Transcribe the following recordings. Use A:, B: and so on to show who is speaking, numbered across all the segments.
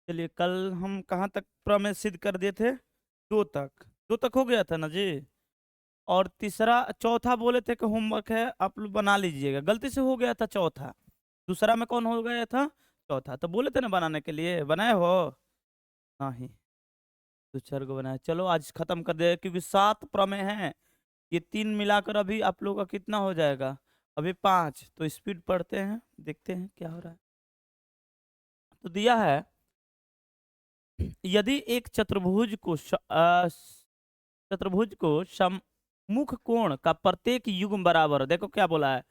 A: चलिए, कल हम कहाँ तक प्रमेय सिद्ध कर दिए थे? 2 तक। 2 तक हो गया था ना जी? और तीसरा चौथा बोले थे कि होमवर्क है, आप लोग बना लीजिएगा। गलती से हो गया था चौथा। दूसरा में कौन हो गया था? चौथा। तो बोले थे ना बनाने के लिए, बनाए हो? नहीं, 2-4 गो बनाए। चलो आज खत्म कर दे क्योंकि 7 प्रमेय हैं। ये 3 मिलाकर अभी आप लोगों का कितना हो जाएगा? अभी 5। तो स्पीड पढ़ते हैं, देखते हैं क्या हो रहा है। तो दिया है, यदि एक चतुर्भुज को सम्मुख कोण का प्रत्येक युग्म बराबर, देखो क्या बोला है,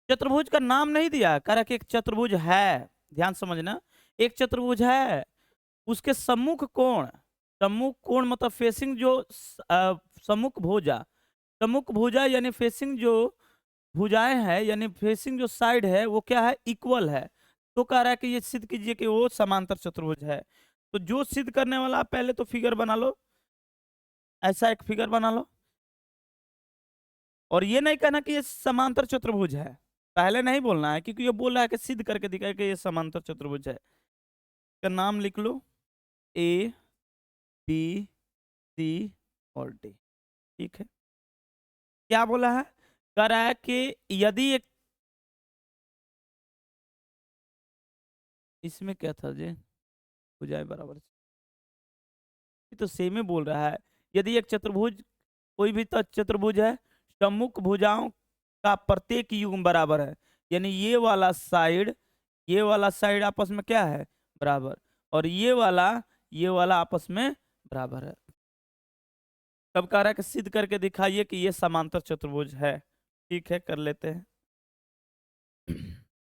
A: चतुर्भुज का नाम नहीं दिया, कह रहा है कि एक चतुर्भुज है। ध्यान समझना, एक चतुर्भुज है, उसके सम्मुख कोण मतलब फेसिंग जो सम्मुख भुजा, सम्मुख भुजा यानी फेसिंग जो भुजाएं हैं, यानी फेसिंग जो साइड है वो क्या है? इक्वल है। तो कह रहा है कि ये सिद्ध कीजिए कि वो समांतर चतुर्भुज है। तो जो सिद्ध करने वाला आप पहले तो फिगर बना लो, ऐसा एक फिगर बना लो। और ये नहीं कहना कि ये समांतर चतुर्भुज है, पहले नहीं बोलना है, क्योंकि ये बोल रहा है कि सिद्ध करके दिखाए कि ये समांतर चतुर्भुज है। का नाम लिख लो, ए बी सी और डी। ठीक है, क्या बोला है? कह रहा है कि यदि एक, इसमें क्या था जी? भुजाएं बराबर, ये तो सेम ही बोल रहा है। यदि एक चतुर्भुज, कोई भी चतुर्भुज है, सम्मुख भुजाओं का प्रत्येक युग्म बराबर है, यानी ये वाला साइड आपस में क्या है? बराबर। और ये वाला आपस में बराबर है। तब कह रहा है कि सिद्ध करके दिखाइए कि ये समांतर चतुर्भुज है। ठीक है, कर लेते हैं।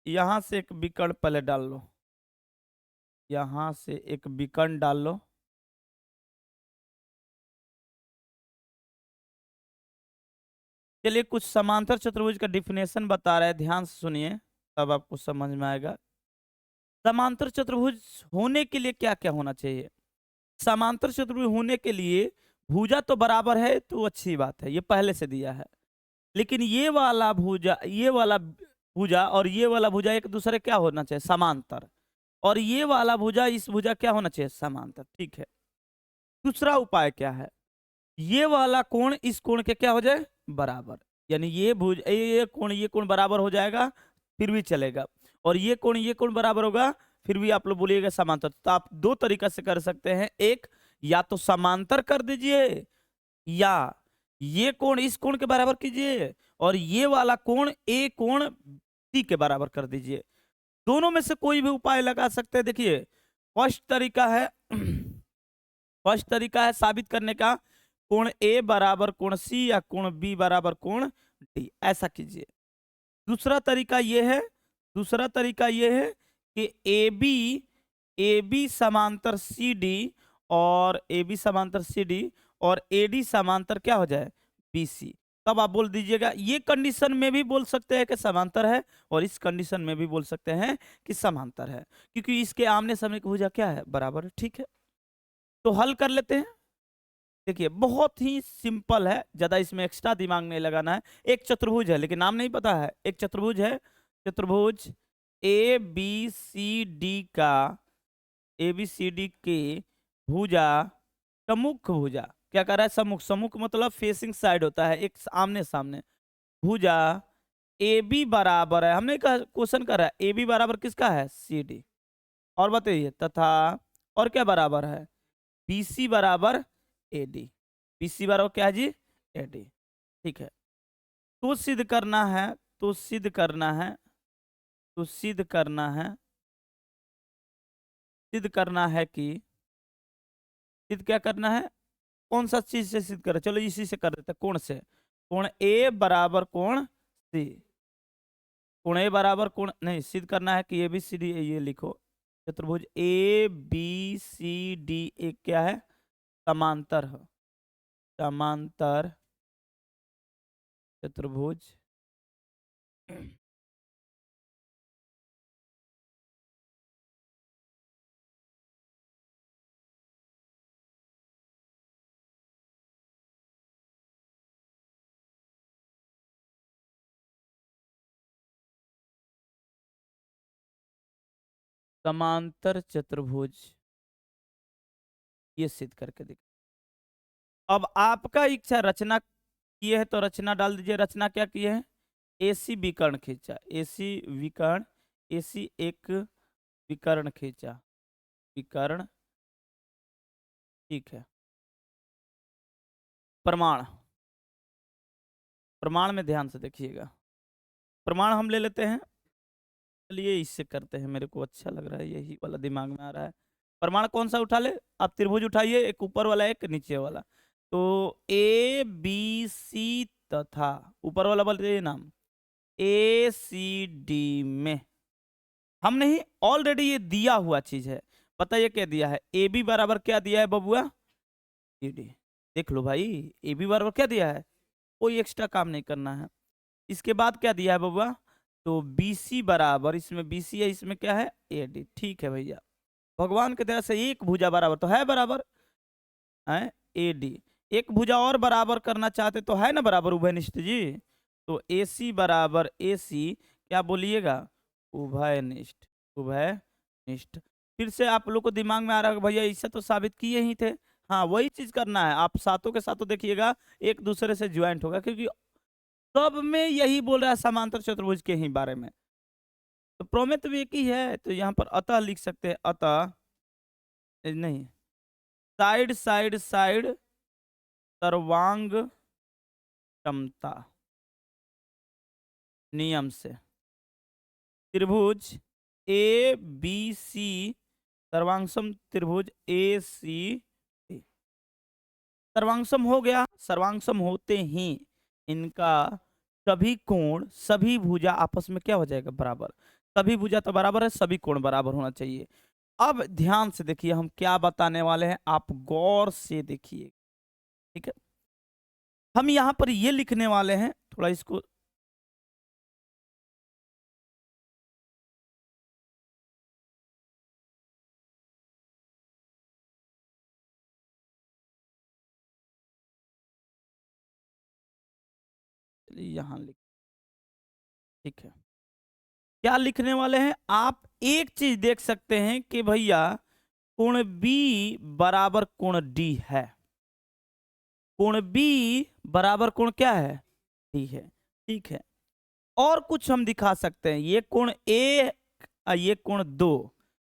A: यहां से एक विकर्ण पहले डाल लो, यहां से एक विकर्ण डाल लो। चलिए, कुछ समांतर चतुर्भुज का डिफिनेशन बता रहे हैं, ध्यान से सुनिए, तब आपको समझ में आएगा। समांतर चतुर्भुज होने के लिए क्या क्या होना चाहिए? समांतर चतुर्भुज होने के लिए भुजा तो बराबर है तो अच्छी बात है, ये पहले से दिया है। लेकिन ये वाला भुजा और ये वाला भुजा एक दूसरे क्या होना चाहिए? समांतर। और ये वाला भुजा इस भुजा क्या होना चाहिए? समांतर। ठीक है, दूसरा उपाय क्या है? ये वाला कोण इस कोण के क्या हो जाए? बराबर। यानी ये कोण बराबर हो जाएगा, फिर भी चलेगा। और ये कोण बराबर होगा, फिर भी आप लोग बोलिएगा समांतर। तो आप 2 तरीका से कर सकते हैं, एक या तो समांतर कर दीजिए, या ये कोण इस कोण के बराबर कीजिए, और ये वाला कोण ए कोण सी के बराबर कर दीजिए। दोनों में से कोई भी उपाय लगा सकते हैं। देखिए, फर्स्ट तरीका है फर्स्ट तरीका है साबित करने का, कोण ए बराबर कोण सी या कोण बी बराबर कोण डी, ऐसा कीजिए। दूसरा तरीका यह है दूसरा तरीका यह है कि ए बी समांतर सी डी, और ए बी समांतर सी डी, और ए डी समांतर क्या हो जाए? B C. तब आप बोल दीजिएगा, ये कंडीशन में भी बोल सकते हैं कि समांतर है, और इस कंडीशन में भी बोल सकते हैं कि समांतर है, क्योंकि इसके आमने सामने की भुजा क्या है? बराबर है। ठीक है, तो हल कर लेते हैं। देखिए, बहुत ही सिंपल है, ज्यादा इसमें एक्स्ट्रा दिमाग नहीं लगाना है। एक चतुर्भुज है, लेकिन नाम नहीं पता है। एक चतुर्भुज है, चतुर्भुज ए बी सी डी का, ए बी सी डी के भुजा, सम्मुख भुजा, क्या कर रहा है? सम्मुख, सम्मुख मतलब फेसिंग साइड होता है, एक आमने सामने भुजा। ए बी बराबर है, हमने कहा क्वेश्चन कर रहा है ए बी बराबर किसका है? C D. और बताइए, तथा और क्या बराबर है? बी सी बराबर ए डी। बी सी बराबर क्या है जी? A D. ठीक है, तो सिद्ध करना है, तो सिद्ध करना है, तो सिद्ध करना है, सिद्ध करना है कि, सिद्ध क्या करना है? कौन सा चीज से सिद्ध करें? चलो इसी से कर देते हैं, कोण से। कोण ए बराबर कोण सी, कोण ए बराबर कोण, नहीं, सिद्ध करना है कि ए बी सी डी, ये लिखो, चतुर्भुज ए बी सी डी एक क्या है? समांतर है, समांतर चतुर्भुज। समांतर चतुर्भुज ये सिद्ध करके दिख। अब आपका इच्छा रचना किए है तो रचना डाल दीजिए। रचना क्या किए है? एसी विकर्ण खींचा, एसी विकर्ण, एसी एक विकर्ण खींचा, विकर्ण, ठीक है। प्रमाण, प्रमाण में ध्यान से देखिएगा। प्रमाण हम ले लेते हैं, चलिए इससे करते हैं, मेरे को अच्छा लग रहा है, यही वाला दिमाग में आ रहा है। प्रमाण कौन सा उठा ले? आप त्रिभुज उठाइए, एक ऊपर वाला एक नीचे वाला। तो ए बी सी तथा ऊपर वाला बोलते नाम ए सी डी में हमने ही ऑलरेडी ये दिया हुआ चीज है। पता ये क्या दिया है? ए बी बराबर क्या दिया है बबुआ? डी। देख लो भाई, ए बी बराबर क्या दिया है, कोई एक्स्ट्रा काम नहीं करना है। इसके बाद क्या दिया है बबुआ? तो बी सी बराबर, इसमें बी सी है, इसमें क्या है? A D. ठीक है भैया, भगवान की दया से एक भुजा बराबर तो है, बराबर है ए डी। एक भुजा और बराबर करना चाहते तो है ना बराबर उभयनिष्ठ जी। तो ए सी बराबर ए सी, क्या बोलिएगा? उभयनिष्ठ, उभयनिष्ठ। फिर से आप लोग को दिमाग में आ रहा है भैया इससे तो साबित किए ही थे। हाँ वही चीज करना है, आप सातों के सातों देखिएगा एक दूसरे से ज्वाइंट होगा, क्योंकि सब में यही बोल रहा है समांतर चतुर्भुज के ही बारे में। तो प्रमेय भी एक ही है, तो यहाँ पर अतः लिख सकते हैं, अतः नहीं, साइड साइड साइड सर्वांग क्षमता नियम से त्रिभुज ए बी सी सर्वांगसम त्रिभुज ए सी डी। सर्वांगसम हो गया। सर्वांगसम होते ही इनका सभी कोण, सभी भुजा आपस में क्या हो जाएगा? बराबर। सभी भुजा तो बराबर है, सभी कोण बराबर होना चाहिए। अब ध्यान से देखिए हम क्या बताने वाले हैं, आप गौर से देखिए, ठीक है। हम यहां पर ये लिखने वाले हैं, थोड़ा इसको यहां लिख, ठीक है। क्या लिखने वाले हैं? आप एक चीज देख सकते हैं कि भैया कोण B बराबर कोण D है। कोण B बराबर कोण क्या है? D है, ठीक है। और कुछ हम दिखा सकते हैं, ये कोण A, ये कोण 2,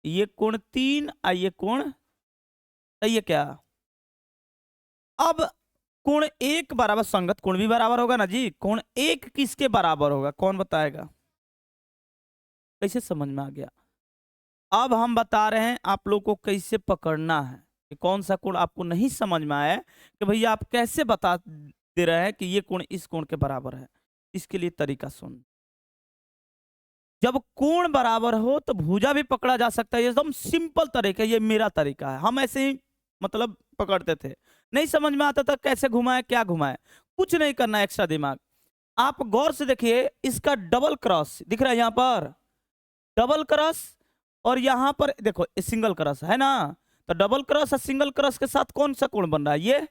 A: ये कोण 3, ये कोण, सही है क्या? अब कोण 1 बराबर, संगत कोण भी बराबर होगा ना जी। कोण 1 किसके बराबर होगा, कौन बताएगा? कैसे समझ में आ गया? अब हम बता रहे हैं आप लोग को कैसे पकड़ना है, कि कौन सा कोण आपको नहीं समझ में आया कि भैया आप कैसे बता दे रहे हैं कि ये कोण इस कोण के बराबर है। इसके लिए तरीका सुन, जब कोण बराबर हो तो भुजा भी पकड़ा जा सकता है, एकदम सिंपल तरीका, ये मेरा तरीका है, हम ऐसे ही मतलब पकड़ते थे। नहीं समझ में आता था कैसे घुमाए क्या घुमाए, कुछ नहीं करना एक्स्ट्रा दिमाग। आप गौर से देखिए, इसका डबल क्रॉस दिख रहा है यहाँ पर, डबल क्रॉस, और यहाँ पर देखो सिंगल क्रॉस है ना। तो डबल क्रॉस और सिंगल क्रॉस के साथ कौन सा कोण बन रहा है? ये।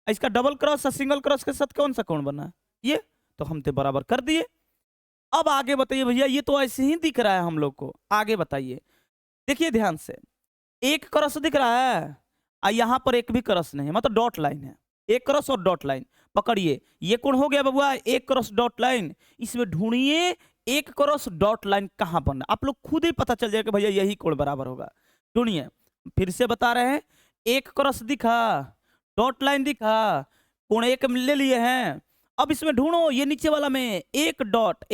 A: इसका डबल क्रॉस और सिंगल क्रॉस के साथ कौन सा कोण बन रहा है? ये। तो हम तो बराबर कर दिए। अब आगे बताइए भैया, ये तो ऐसे ही दिख रहा है हम लोग को, आगे बताइए। देखिए ध्यान से, एक क्रॉस दिख रहा है और यहाँ पर एक भी क्रॉस नहीं है, मतलब डॉट लाइन है। एक क्रॉस और डॉट लाइन पकड़िए, ये कोण हो गया बबुआ, एक क्रॉस डॉट लाइन। इसमें ढूंढिए एक क्रॉस डॉट लाइन कहां बनना, आप लोग खुद ही पता चल जाएगा भैया यही कोण बराबर होगा। ढूंढिए, फिर से बता रहे हैं, एक क्रॉस दिखा, डॉट लाइन दिखा, कोण एक ले लिए हैं। अब इसमें ढूंढो, ये नीचे वाला में एक डॉट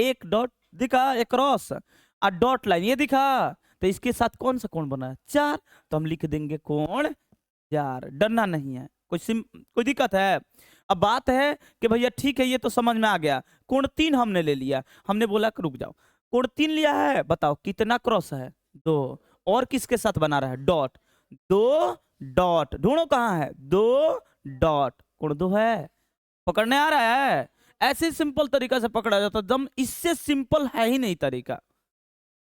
A: दिखा, एक क्रॉस और डॉट लाइन ये दिखा, तो इसके साथ कौन सा कोण बना है? 4। तो हम लिख देंगे कोण 4। डरना नहीं है, कोई दिक्कत है? अब बात है कि भैया ठीक है ये तो समझ में आ गया, कोण 3 हमने ले लिया। हमने बोला कि रुक जाओ, कोण 3 लिया है, बताओ कितना क्रॉस है? 2। और किसके साथ बना रहा है? डॉट। 2 डॉट, ढूंढो कहाँ है? 2 डॉट, कोण 2 है। पकड़ने आ रहा है? ऐसे सिंपल तरीका से पकड़ा जाता, दम इससे सिंपल है ही नहीं तरीका।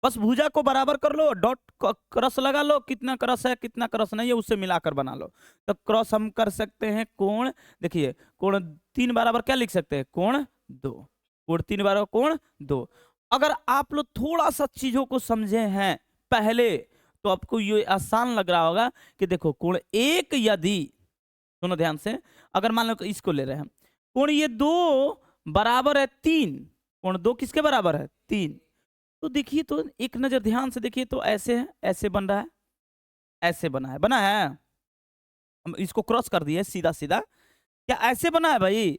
A: बस भुजा को बराबर कर लो, डॉट क्रॉस लगा लो, कितना क्रॉस है कितना क्रॉस नहीं है उससे मिलाकर बना लो। तो क्रॉस हम कर सकते हैं कोण, देखिए कोण 3 बराबर क्या लिख सकते हैं? कोण 2। कोण 3 बराबर कोण 2। अगर आप लोग थोड़ा सा चीजों को समझे हैं पहले, तो आपको ये आसान लग रहा होगा कि देखो कोण एक यदि, सुनो ध्यान से, अगर मान लो इसको ले रहे हैं, कोण ये दो बराबर है 3, कोण दो किसके बराबर है 3, तो देखिए तो एक नजर ध्यान से देखिए तो ऐसे है, ऐसे बन रहा है, ऐसे बना है, हम इसको क्रॉस कर दिए सीधा सीधा, क्या ऐसे बना है भाई?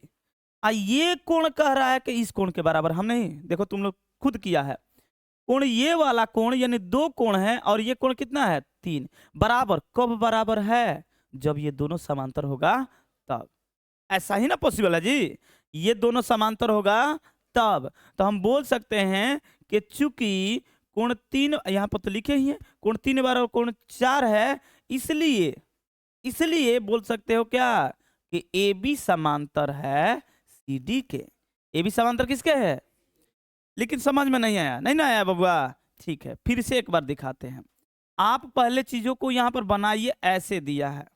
A: ये कोण कह रहा है कि इस कोण के बराबर, हम नहीं, देखो तुम लोग खुद किया है, कोण ये वाला कोण यानी 2 कोण है और ये कोण कितना है 3, बराबर कब बराबर है? जब ये दोनों समांतर होगा तब। ऐसा ही ना पॉसिबल है जी, ये दोनों समांतर होगा तब। तो हम बोल सकते हैं कि चूंकि कोण 3 यहाँ पर तो लिखे ही है, कोण 3 बराबर कोण 4 है, इसलिए इसलिए बोल सकते हो क्या कि ए बी समांतर है सी डी के। ए बी समांतर किसके है? लेकिन समझ में नहीं आया, नहीं ना आया बबुआ? ठीक है, फिर से एक बार दिखाते हैं। आप पहले चीजों को यहाँ पर बनाइए, ऐसे दिया है,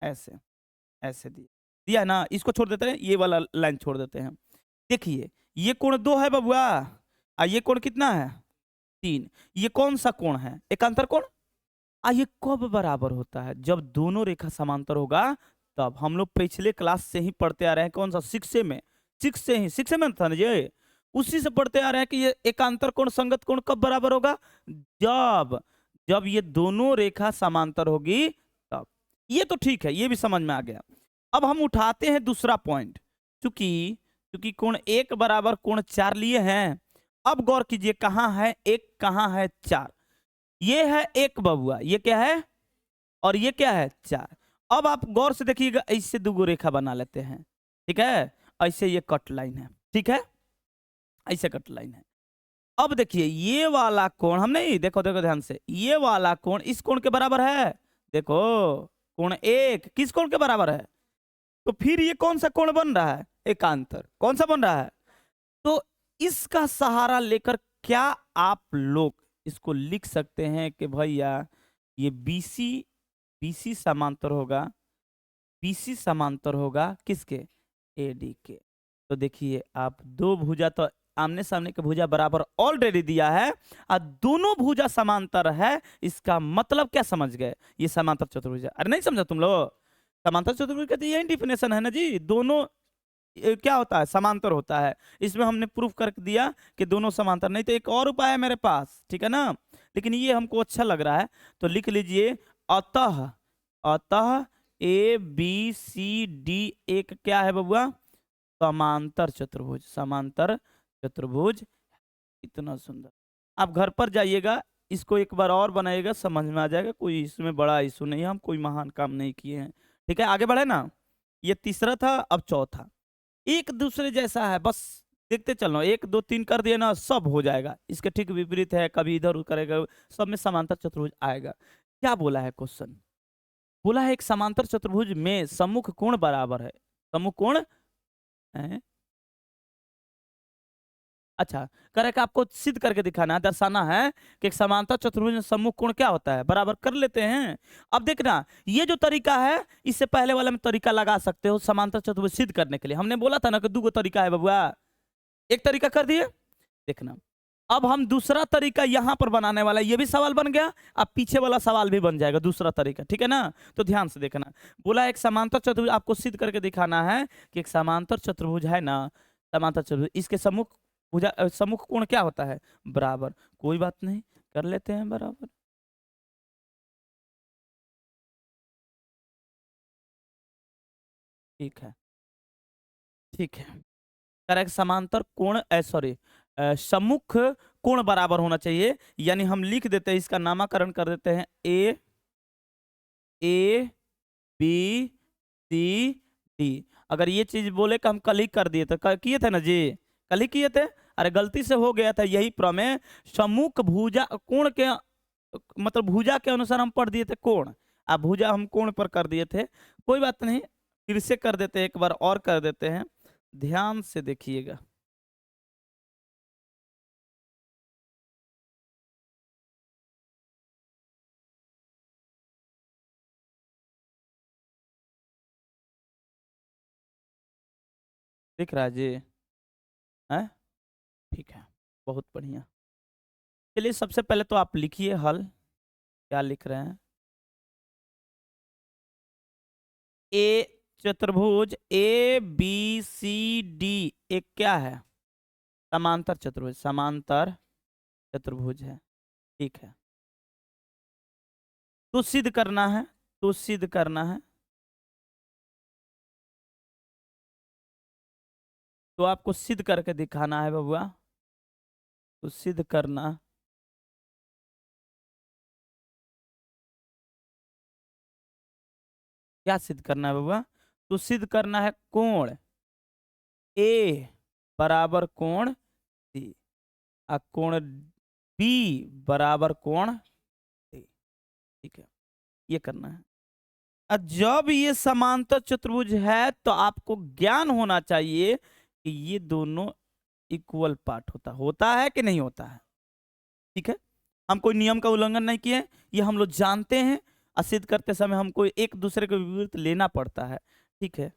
A: ऐसे ऐसे दिया है ना, इसको छोड़ देते हैं, ये वाला लाइन छोड़ देते हैं। देखिए ये कोण 2 है बबुआ, ये कोण कितना है 3, ये कौन सा कोण है? एकांतर कोण। ये कब बराबर होता है? जब दोनों रेखा समांतर होगा तब। हम लोग पिछले क्लास से ही पढ़ते आ रहे हैं, कौन सा 6 में, 6 में था ना ये, उसी से पढ़ते आ रहे हैं कि ये एकांतर कोण संगत कोण कब बराबर होगा? जब जब ये दोनों रेखा समांतर होगी तब। ये तो ठीक है, ये भी समझ में आ गया। अब हम उठाते हैं दूसरा पॉइंट, चूंकि क्योंकि कोण 1 बराबर कोण 4 लिए हैं। अब गौर कीजिए कहां है 1, कहां है 4। ये है 1 बबुआ, ये क्या है, और ये क्या है 4। अब आप गौर से देखिएगा, ऐसे 2 रेखा बना लेते हैं, ठीक है, ऐसे ये कट लाइन है, ठीक है, ऐसे कट लाइन है। अब देखिए ये वाला कोण, हम नहीं, देखो देखो ध्यान से, ये वाला कोण इस कोण के बराबर है, देखो कोण 1 किस कोण के बराबर है? तो फिर ये कौन सा कोण बन रहा है? एकांतर। कौन सा बन रहा है? तो इसका सहारा लेकर क्या आप लोग इसको लिख सकते हैं कि भैया ये बीसी बीसी समांतर होगा, बीसी समांतर होगा किसके? एडी के। तो देखिए आप दो भुजा तो आमने सामने के भुजा बराबर ऑलरेडी दिया है, और दोनों भुजा समांतर है, इसका मतलब क्या समझ गए? ये समांतर चतुर्भुज है। अरे नहीं समझा तुम लोग? समांतर चतुर्भुज का तो यही डिफिनेशन है ना जी, दोनों क्या होता है? समांतर होता है। इसमें हमने प्रूफ कर दिया कि दोनों समांतर। नहीं तो एक और उपाय है मेरे पास, ठीक है ना, लेकिन ये हमको अच्छा लग रहा है तो लिख लीजिए, अतः अतः ए बी सी डी एक क्या है बबुआ? समांतर चतुर्भुज। समांतर चतुर्भुज। इतना सुंदर। आप घर पर जाइएगा, इसको एक बार और बनाइएगा, समझ में आ जाएगा, कोई इसमें बड़ा इशू नहीं है, हम कोई महान काम नहीं किए हैं। ठीक है, आगे बढ़े ना। ये तीसरा था, अब चौथा। एक दूसरे जैसा है, बस देखते चलो, 1 2 3 कर दिए ना, सब हो जाएगा। इसके ठीक विपरीत है, कभी इधर करेगा, सब में समांतर चतुर्भुज आएगा। क्या बोला है क्वेश्चन? बोला है एक समांतर चतुर्भुज में सम्मुख कोण बराबर है। सम्मुख कोण है, अच्छा, कह रहा है कि आपको सिद्ध करके दिखाना है, दर्शाना है कि एक समांतर चतुर्भुज में सम्मुख कोण क्या होता है, बराबर कर लेते हैं। अब देखना, ये जो तरीका है, इससे पहले वाला में तरीका लगा सकते हो समांतर चतुर्भुज सिद्ध करने के लिए। हमने बोला था ना कि 2 तरीका है बबुआ, एक तरीका कर दिए। देखना, अब हम दूसरा तरीका यहां पर बनाने वाला है। ये भी सवाल बन गया, अब पीछे वाला सवाल भी बन जाएगा, दूसरा तरीका, ठीक है ना। तो ध्यान से देखना, बोला एक समांतर चतुर्भुज आपको सिद्ध करके दिखाना है कि एक समांतर चतुर्भुज है ना, समांतर चतुर्भुज, इसके सम्मुख भुजा सम्मुख कोण क्या होता है? बराबर। कोई बात नहीं, कर लेते हैं बराबर। ठीक है, ठीक है। करेक्ट, समांतर कोण सॉरी सम्मुख कोण बराबर होना चाहिए, यानी हम लिख देते हैं, इसका नामकरण कर देते हैं ए ए बी सी डी। अगर ये चीज बोले कि हम कल ही कर दिए थे, किए थे ना जी, कल ही किए थे। अरे गलती से हो गया था, यही प्रमेय। सम्मुख भुजा कोण के मतलब भुजा के अनुसार हम पढ़ दिए थे कोण, अब भुजा हम कोण पर कर दिए थे। कोई बात नहीं, फिर से कर देते हैं, एक बार और कर देते हैं, ध्यान से देखिएगा। दिख रहा है जी? है, ठीक है, बहुत बढ़िया। चलिए सबसे पहले तो आप लिखिए हल। क्या लिख रहे हैं? ए चतुर्भुज ए बी सी डी एक क्या है? समांतर चतुर्भुज, समांतर चतुर्भुज है। ठीक है, तो सिद्ध करना है, तो सिद्ध करना है। तो आपको सिद्ध करके दिखाना है बबुआ, तो सिद्ध करना। क्या सिद्ध करना है बबुआ? तो सिद्ध करना है कोण ए बराबर कोण सी और कोण बी बराबर कोण डी। ठीक है, ये करना है। अब जब ये समांतर चतुर्भुज है तो आपको ज्ञान होना चाहिए कि ये दोनों इक्वल पार्ट होता है कि नहीं होता है। ठीक है, हम कोई नियम का उल्लंघन नहीं किए, ये हम लोग जानते हैं। सिद्ध करते समय हमको एक दूसरे के विपरीत लेना पड़ता है। ठीक है,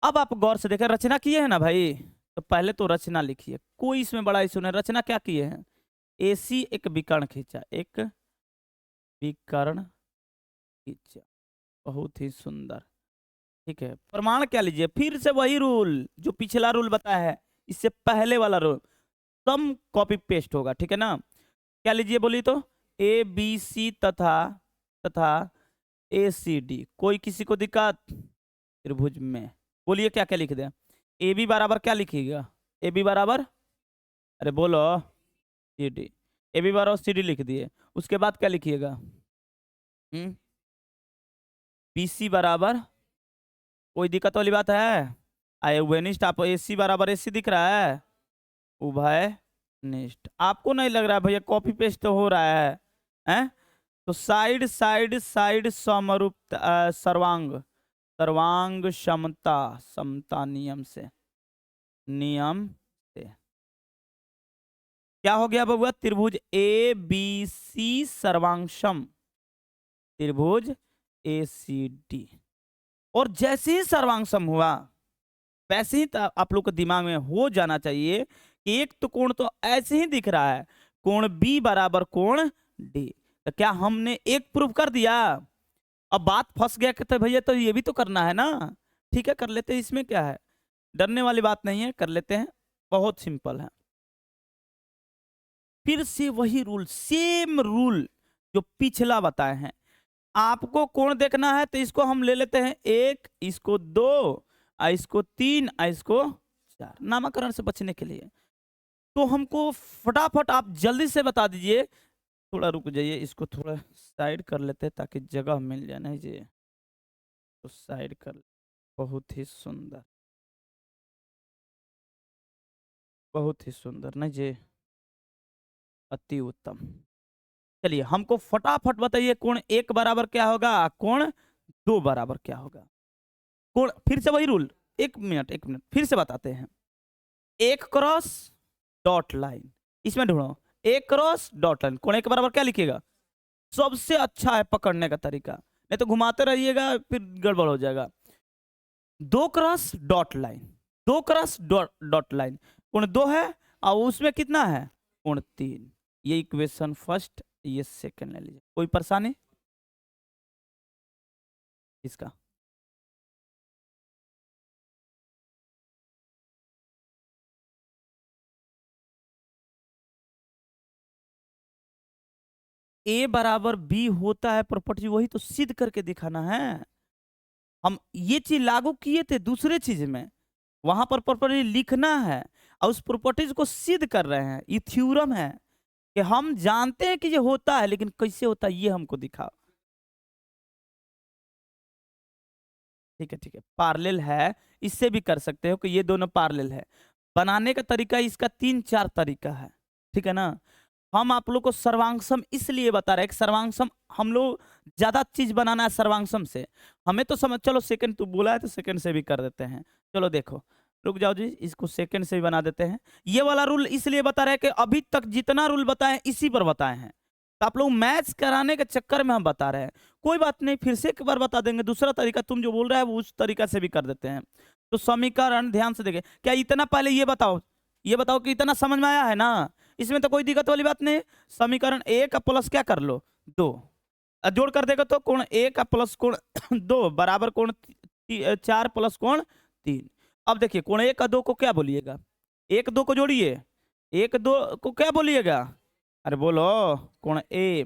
A: अब आप गौर से देखें, रचना किए हैं ना भाई, तो पहले तो रचना लिखिए, कोई इसमें बड़ा इशू नहीं। रचना क्या किए हैं? एसी एक विकर्ण खींचा, एक विकर्ण खींचा, बहुत ही सुंदर। ठीक है, प्रमाण क्या लीजिए? फिर से वही रूल जो पिछला रूल बताया है, इससे पहले वाला रूल सम कॉपी पेस्ट होगा। ठीक है ना? क्या लीजिए बोलिए तो? ए बी सी तथा ए सी डी, कोई किसी को दिक्कत? त्रिभुज में बोलिए क्या क्या लिख दे? ए बी बराबर क्या लिखिएगा? ए बी बराबर, अरे बोलो, सी डी। ए बी बराबर सी डी लिख दिए, उसके बाद क्या लिखिएगा? बी सी बराबर, कोई दिक्कत वाली बात है? आए उभयनिष्ठ, आप ए सी बराबर ए सी दिख रहा है, उभयनिष्ठ। आपको नहीं लग रहा है भैया कॉपी पेस्ट तो हो रहा है, हैं? तो साइड साइड साइड समरूप, सर्वांग सर्वांग समता, समता नियम से, नियम से क्या हो गया बबुआ? त्रिभुज ए बी सी सर्वांगसम, त्रिभुज ए सी डी। और जैसे ही सर्वांगसम हुआ वैसे ही आप लोग के दिमाग में हो जाना चाहिए कि एक तो कोण तो ऐसे ही दिख रहा है, कोण बी बराबर कोण डी। तो क्या हमने एक प्रूफ कर दिया? अब बात फंस गया कहते भैया तो ये भी तो करना है ना। ठीक है, कर लेते हैं, इसमें क्या है, डरने वाली बात नहीं है, कर लेते हैं, बहुत सिंपल है। फिर से वही रूल, सेम रूल जो पिछला बताए हैं। आपको कोण देखना है तो इसको हम ले लेते हैं एक, इसको दो, इसको तीन, इसको चार, नामकरण से बचने के लिए। तो हमको फटाफट आप जल्दी से बता दीजिए। थोड़ा रुक जाइए, इसको थोड़ा साइड कर लेते हैं ताकि जगह मिल जाए। नहीं जी, तो साइड कर, बहुत ही सुंदर, बहुत ही सुंदर। नहीं जी, अति उत्तम। चलिए हमको फटाफट बताइए, कोण एक बराबर क्या होगा, कोण दो बराबर क्या होगा? कोण, फिर से वही रूल, एक मिनट फिर से बताते हैं। एक क्रॉस डॉट लाइन, इसमें ढूंढो, एक क्रॉस डॉट लाइन, कोण एक बराबर क्या लिखिएगा? सबसे अच्छा है पकड़ने का तरीका, नहीं तो घुमाते रहिएगा फिर गड़बड़ हो जाएगा। दो क्रॉस डॉट लाइन, दो क्रॉस डॉट लाइन, कोण दो है और उसमें कितना है, कोण तीन। ये इक्वेशन फर्स्ट, ये सेकंड ले लीजिए। कोई परेशानी इसका? ए बराबर बी होता है प्रॉपर्टी, वही तो सिद्ध करके दिखाना है। हम ये चीज लागू किए थे दूसरे चीज में, वहां पर प्रॉपर्टी लिखना है और उस प्रॉपर्टीज को सिद्ध कर रहे हैं। ये थ्योरम है कि हम जानते हैं कि ये होता है, लेकिन कैसे होता है ये हमको दिखाओ। ठीक है, पार्लेल है, इससे भी कर सकते हो कि ये दोनों पार्लेल है। बनाने का तरीका इसका तीन चार तरीका है। ठीक है ना? हम आप लोग को सर्वांगसम इसलिए बता रहे हैं कि सर्वांगसम हम लोग ज्यादा चीज बनाना है सर्वांगसम से। हमें तो समझ, चलो सेकंड तू बोला है तो सेकंड से भी कर देते हैं। चलो देखो, रुक जाओ जी, इसको सेकंड से भी बना देते हैं। ये वाला रूल इसलिए बता रहे हैं कि अभी तक जितना रूल बताए इसी पर बताए हैं, तो आप लोग मैच कराने के चक्कर में हम बता रहे हैं। कोई बात नहीं, फिर से एक बार बता देंगे। दूसरा तरीका तुम जो बोल रहा है वो उस तरीका से भी कर देते हैं। तो समीकरण ध्यान से देखें, क्या इतना पहले ये बताओ कि इतना समझ में आया है ना? इसमें तो कोई दिक्कत वाली बात नहीं। समीकरण ए का प्लस क्या कर लो, दो। जोड़ कर देगा तो कोण ए का प्लस कोण दो बराबर कोण 4 प्लस कोण 3। अब देखिए कोण 1 का 2 को क्या बोलिएगा, 1 2 को जोड़िए, 1 2 को क्या बोलिएगा, अरे बोलो कोण ए।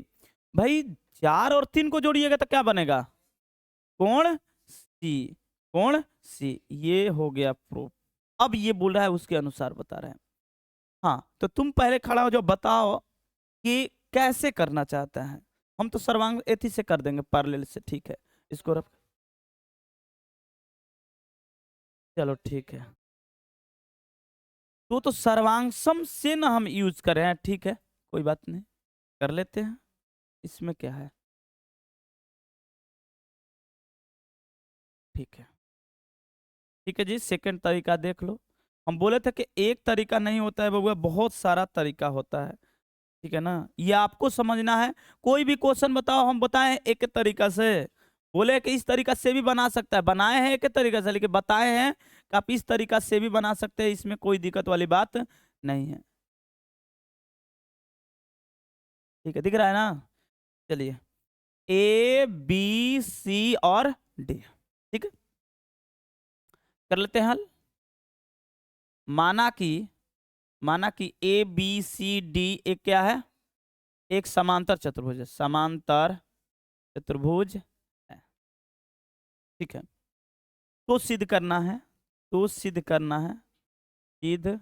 A: भाई 4 और 3 को जोड़िएगा तो क्या बनेगा, कोण सी, कोण सी। ये हो गया प्रूफ। अब ये बोल रहा है उसके अनुसार बता रहे हैं। हाँ तो तुम पहले खड़ा हो जाओ, बताओ कि कैसे करना चाहता है। हम तो सर्वांग एथी से कर देंगे, पैरेलल से, ठीक है। इसको रख, चलो ठीक है। तो सर्वांगसम से ना हम यूज कर रहे हैं, ठीक है, कोई बात नहीं, कर लेते हैं। इसमें क्या है, ठीक है, ठीक है जी। सेकंड तरीका देख लो। हम बोले थे कि एक तरीका नहीं होता है बबुआ, बहुत सारा तरीका होता है, ठीक है ना। ये आपको समझना है। कोई भी क्वेश्चन बताओ, हम बताएं एक तरीका से, बोले कि इस तरीका से भी बना सकता है, बनाए हैं एक तरीका से, लेकिन बताए हैं कि आप इस तरीका से भी बना सकते हैं, इसमें कोई दिक्कत वाली बात नहीं है, ठीक है, दिख रहा है ना। चलिए, ए बी सी और डी, ठीक है, कर लेते हैं हल। माना कि ए बी सी डी एक क्या है, एक समांतर चतुर्भुज है, समांतर चतुर्भुज है, ठीक है। तो सिद्ध करना है, तो सिद्ध करना है, सिद्ध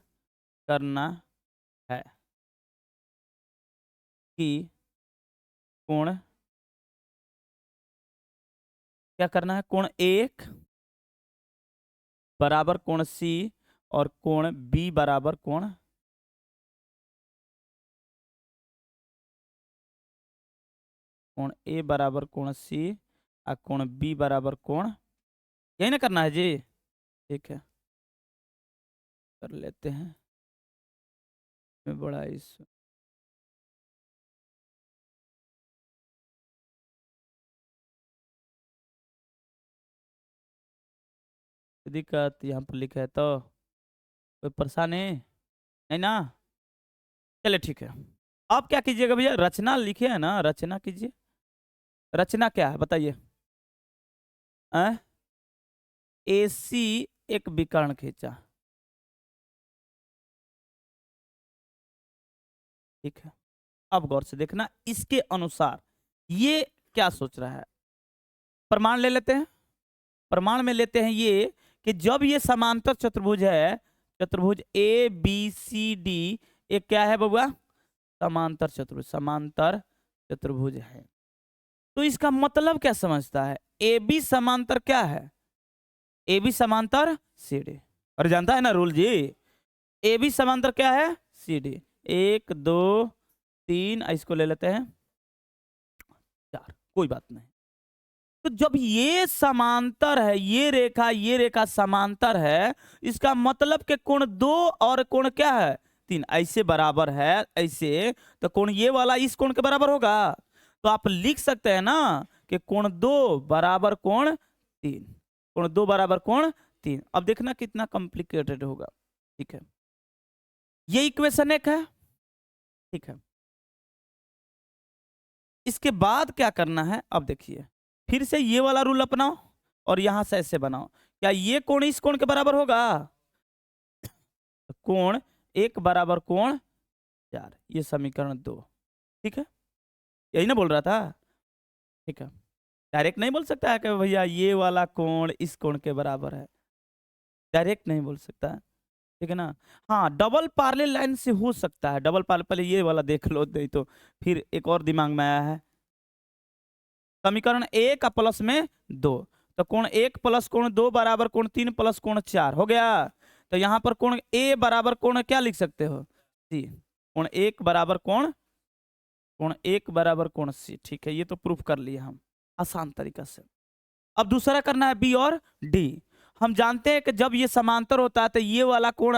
A: करना है कि कोण, क्या करना है, कोण एक बराबर कोण सी और कोण बी बराबर कोण, कोण ए बराबर कोण सी और कोण बी बराबर कोण, यही ना करना है जी, ठीक है, कर लेते हैं। में बड़ा इस दिक्कत यहाँ पर लिखा है तो कोई परेशानी नहीं ना। चलिए ठीक है। अब क्या कीजिएगा भैया, रचना लिखे है ना, रचना कीजिए। रचना क्या है बताइए। AC एक विकर्ण खींचा, ठीक है। अब गौर से देखना, इसके अनुसार ये क्या सोच रहा है। प्रमाण ले लेते हैं। प्रमाण में लेते हैं ये कि जब ये समांतर चतुर्भुज है, चतुर्भुज ABCD, एक क्या है बबुआ, समांतर चतुर्भुज, समांतर चतुर्भुज है। तो इसका मतलब क्या समझता है, AB समांतर क्या है, AB समांतर CD। और जानता है ना रूल जी, AB समांतर क्या है, CD। 1 2 3, इसको ले लेते हैं 4, कोई बात नहीं। तो जब ये समांतर है, ये रेखा समांतर है, इसका मतलब कि कोण 2 और कोण क्या है 3 ऐसे बराबर है, ऐसे, तो कोण ये वाला इस कोण के बराबर होगा। तो आप लिख सकते हैं ना कि कोण 2 बराबर कोण 3, कोण 2 बराबर कोण 3। अब देखना कितना कॉम्प्लिकेटेड होगा, ठीक है। ये इक्वेशन एक है, ठीक है। इसके बाद क्या करना है, अब देखिए, फिर से ये वाला रूल अपनाओ और यहां से ऐसे बनाओ। क्या ये कोण इस कोण के बराबर होगा, कोण 1 बराबर कोण 4, ये समीकरण 2, ठीक है। यही ना बोल रहा था, ठीक है। डायरेक्ट नहीं बोल सकता है कि भैया ये वाला कोण इस कोण के बराबर है, डायरेक्ट नहीं बोल सकता है, ठीक है ना। हाँ, डबल पैरेलल लाइन से हो सकता है, डबल पैरेलल, पहले ये वाला देख लो, नहीं तो फिर एक और दिमाग में आया है। समीकरण 1 का प्लस में 2, तो कोण 1 प्लस कोण 2 बराबर कोण 3 प्लस कोण 4 हो गया। तो यहाँ पर कोण ए बराबर कोण क्या लिख सकते हो, सी। कोण 1 बराबर कोण 1 ठीक है। ये तो प्रूफ कर लिया हम आसान तरीका से। अब दूसरा करना है बी और डी। हम जानते हैं कि जब ये समांतर होता है तो ये वाला कोण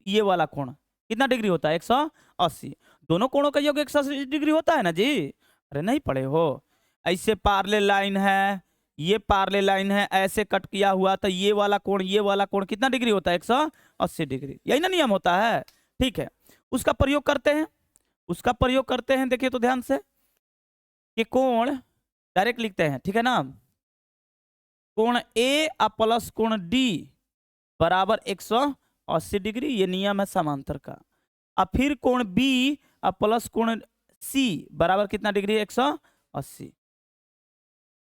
A: ये वाला कोण कितना डिग्री होता है, 180। दोनों कोणों का योग 180 डिग्री होता है ना जी, अरे नहीं पढ़े हो। ऐसे पैरेलल लाइन है, ये पैरेलल लाइन है, ऐसे कट किया हुआ, तो ये वाला कोण कितना डिग्री होता है, 180 डिग्री। यही ना नियम होता है, ठीक है। उसका प्रयोग करते हैं, देखिए तो ध्यान से। कि कोण डायरेक्ट लिखते हैं, ठीक है ना, कोण ए प्लस कोण डी बराबर 180 डिग्री, ये नियम है समांतर का। अब फिर कोण बी प्लस कोण सी बराबर कितना डिग्री, 180,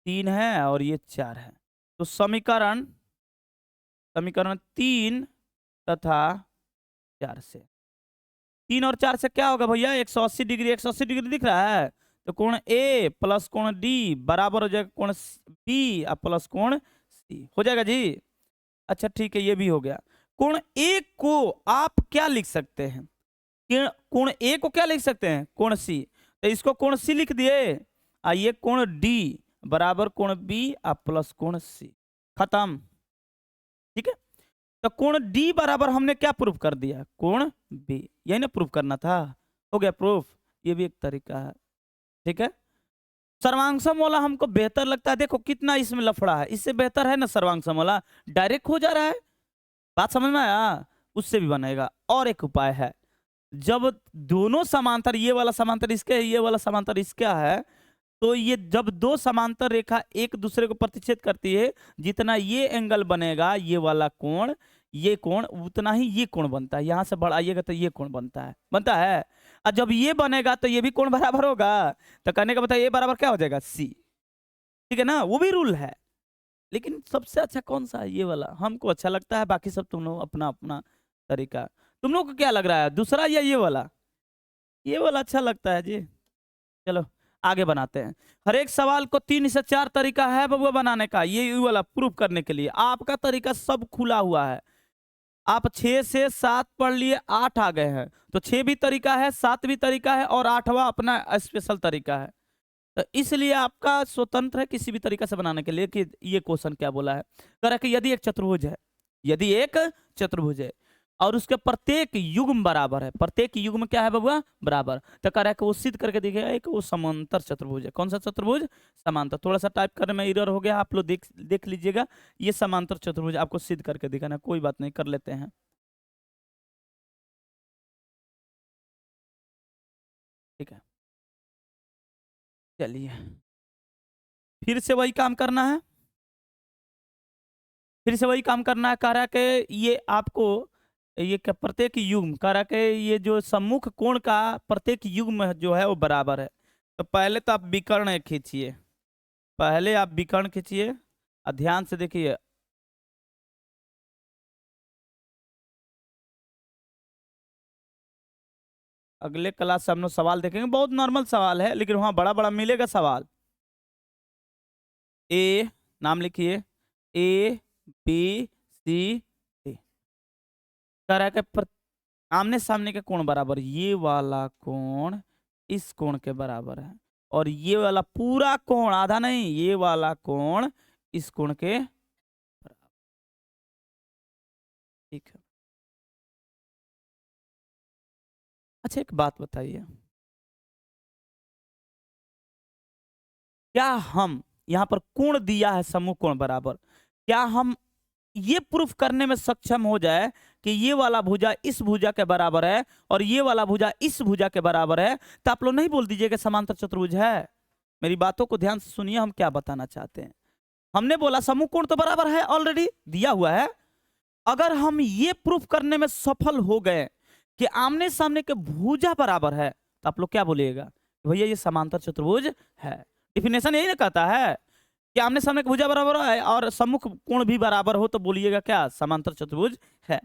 A: 3 है और ये 4 है। तो समीकरण 3 तथा 4 से, 3 और 4 से क्या होगा भैया, 180 डिग्री, 180 डिग्री दिख रहा है, तो कोण ए प्लस कोण डी बराबर हो जाएगा कोण बी प्लस कोण सी, हो जाएगा जी। अच्छा ठीक है, ये भी हो गया। कोण ए को आप क्या लिख सकते हैं, कोण ए को क्या लिख सकते हैं, कोण सी, तो इसको कोण सी लिख दिए, आइए कोण डी बराबर कोण बी प्लस कोण सी, खत्म, ठीक है। तो कोण डी बराबर हमने क्या प्रूफ कर दिया, कोण बी, यही ना प्रूफ करना था, हो गया प्रूफ, ये भी एक तरीका है, ठीक है। सर्वांगसम वाला हमको बेहतर लगता है, देखो कितना इसमें लफड़ा है, इससे बेहतर है ना सर्वांगसम वाला, डायरेक्ट हो जा रहा है, बात समझ में आया, उससे भी बनेगा। और एक उपाय है, जब दोनों समांतर, ये वाला समांतर इसके है, ये वाला समांतर इसका है, तो ये जब दो समांतर रेखा एक दूसरे को प्रतिच्छेद करती है, जितना ये एंगल बनेगा, ये वाला कोण, ये कोण, उतना ही ये कोण बनता है, यहां से बढ़ाइएगा तो ये कोण बनता है। और जब ये बनेगा तो ये भी कोण बराबर होगा, तो कहने का मतलब ये बराबर क्या हो जाएगा, सी, ठीक है ना, वो भी रूल है। लेकिन सबसे अच्छा कौन सा है, ये वाला हमको अच्छा लगता है, बाकी सब तुम लोग अपना अपना तरीका, तुम लोग को क्या लग रहा है, दूसरा या ये वाला, ये वाला अच्छा लगता है जी। चलो आगे बनाते हैं। हर एक सवाल को 3 से 4 तरीका है बबुआ बनाने का, ये वाला प्रूफ करने के लिए आपका तरीका सब खुला हुआ है। आप 6 से 7 पढ़ लिए, 8 आ गए हैं, तो 6 भी तरीका है, 7 भी तरीका है, और 8वां अपना स्पेशल तरीका है। तो इसलिए आपका स्वतंत्र है किसी भी तरीका से बनाने के लिए कि ये क्वेश्चन क्या बोला है, कह रहा है कि यदि एक चतुर्भुज है और उसके प्रत्येक युग्म बराबर है, प्रत्येक युग्म क्या है बबुआ, बराबर, तो कह रहा है कि वो सिद्ध करके दिखेगा एक वो समांतर चतुर्भुज है। कौन सा चतुर्भुज, समांतर, थोड़ा सा टाइप करने में एरर हो गया, आप लोग देख लीजिएगा, ये समांतर चतुर्भुज आपको सिद्ध करके दिखाना, कोई बात नहीं, कर लेते हैं, ठीक है। चलिए फिर से वही काम करना है, कह रहा है कि ये आपको ये क्या प्रत्येक युग्म, कह रहा है कि ये जो सम्मुख कोण का प्रत्येक युग्म जो है वो बराबर है। तो पहले तो आप विकर्ण खींचिए, और ध्यान से देखिए, अगले क्लास से हम लोग सवाल देखेंगे, बहुत नॉर्मल सवाल है, लेकिन वहां बड़ा बड़ा मिलेगा सवाल। ए नाम लिखिए, ए बी सी डी, कह रहा है कि आमने सामने के कोण बराबर, ये वाला कोण इस कोण के बराबर है, और ये वाला पूरा कोण, आधा नहीं, ये वाला कोण इस कोण के बराबर, ठीक है। अच्छा एक बात बताइए, क्या हम यहाँ पर कोण दिया है समूह कोण बराबर, क्या हम ये प्रूफ करने में सक्षम हो जाए कि ये वाला भुजा इस भुजा के बराबर है और ये वाला भुजा इस भुजा के बराबर है, तो आप लोग नहीं बोल दीजिए कि समांतर चतुर्भुज है। मेरी बातों को ध्यान से सुनिए, हम क्या बताना चाहते हैं। हमने बोला समूह कोण तो बराबर है, ऑलरेडी दिया हुआ है। अगर हम ये प्रूफ करने में सफल हो गए कि आमने सामने के भुजा बराबर है, तो आप लोग क्या बोलिएगा, भैया ये समांतर चतुर्भुज है। डिफिनेशन यही ना कहता है कि आमने सामने भुजा बराबर है और सम्मुख कोण भी बराबर हो, तो बोलिएगा क्या, समांतर चतुर्भुज है।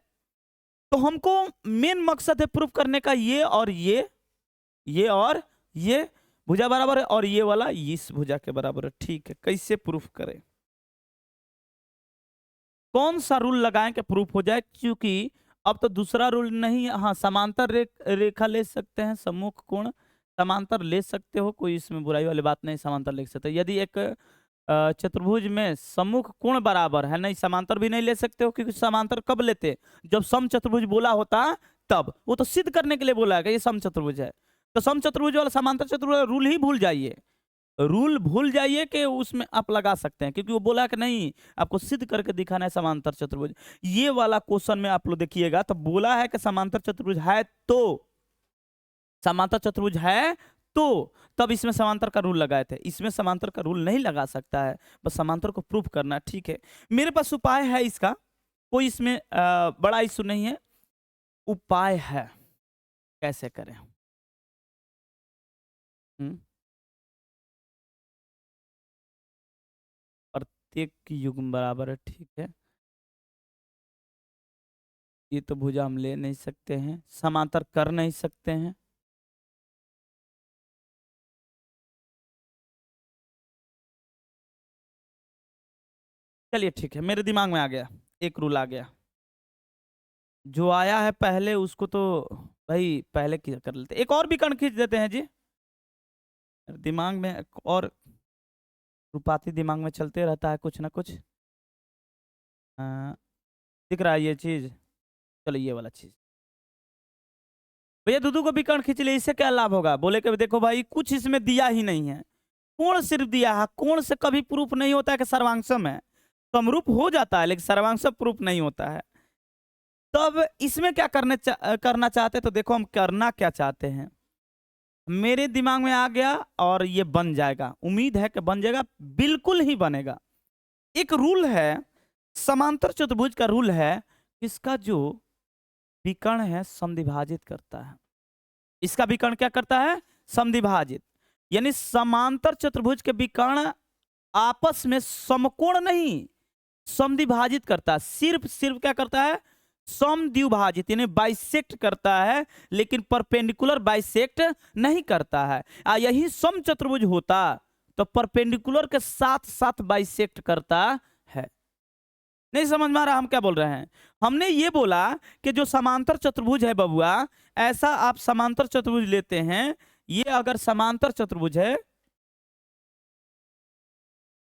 A: तो हमको मेन मकसद है प्रूफ करने का, ये और ये और ये भुजा बराबर है और ये वाला इस भुजा के बराबर है, ठीक है। कैसे प्रूफ करें, कौन सा रूल लगाएं कि प्रूफ हो जाए, क्योंकि अब तो दूसरा रूल नहीं, हाँ समांतर रेखा ले सकते हैं, सम्मुख कोण समांतर ले सकते हो, कोई इसमें बुराई वाली बात नहीं, समांतर ले सकते हो। यदि एक चतुर्भुज में सम्मुख कोण बराबर है, नहीं समांतर भी नहीं ले सकते हो, क्योंकि समांतर कब लेते, जब सम चतुर्भुज बोला होता तब, वो तो सिद्ध करने के लिए बोला है कि ये सम चतुर्भुज है। तो सम चतुर्भुज वाला समांतर चतुर्भुज रूल ही भूल जाइए, रूल भूल जाइए कि उसमें आप लगा सकते हैं, क्योंकि वो बोला कि नहीं आपको सिद्ध करके दिखाना है समांतर चतुर्भुज। ये वाला क्वेश्चन में आप लोग देखिएगा तो बोला है कि समांतर चतुर्भुज है, तो समांतर चतुर्भुज है तो तब इसमें समांतर का रूल लगाए थे। इसमें समांतर का रूल नहीं लगा सकता है, बस समांतर को प्रूफ करना है। ठीक है, मेरे पास उपाय है इसका, कोई इसमें बड़ा इशू नहीं है, उपाय है कैसे करें। प्रत्येक की युग्म बराबर है, ठीक है। ये तो भुजा हम ले नहीं सकते हैं, समांतर कर नहीं सकते हैं। चलिए ठीक है, मेरे दिमाग में आ गया, एक रूल आ गया। जो आया है पहले उसको तो भाई पहले कर लेते, एक और भी कण खींच देते हैं जी। दिमाग में और रुपाती दिमाग में चलते रहता है कुछ ना कुछ। दिख रहा है ये चीज, चलो ये वाला चीज भैया दूधू को भी कण खींच ले, इससे क्या लाभ होगा? बोले कि देखो भाई कुछ इसमें दिया ही नहीं है, कोण सिर्फ दिया है, कोण से कभी प्रूफ नहीं होता है कि सर्वांगसम है। समरूप हो जाता है लेकिन सर्वांगसम प्रूफ नहीं होता है। तब इसमें क्या करना चाहते हैं, तो देखो हम करना क्या चाहते हैं, मेरे दिमाग में आ गया और ये बन जाएगा, उम्मीद है कि बन जाएगा, बिल्कुल ही बनेगा। एक रूल है, समांतर चतुर्भुज का रूल है, इसका जो विकर्ण है समद्विभाजित करता है। इसका विकर्ण क्या करता है? समद्विभाजित। यानी समांतर चतुर्भुज के विकर्ण आपस में समकोण नहीं, समद्विभाजित करता है। सिर्फ सिर्फ क्या करता है? समद्विभाजित, यानी बाइसेक्ट करता है, लेकिन परपेंडिकुलर बाइसेक्ट नहीं करता है। यही सम चतुर्भुज होता तो परपेंडिकुलर के साथ साथ बाइसेक्ट करता है। नहीं समझ में आ रहा हम क्या बोल रहे हैं? हमने ये बोला कि जो समांतर चतुर्भुज है बबुआ, ऐसा आप समांतर चतुर्भुज लेते हैं, ये अगर समांतर चतुर्भुज है,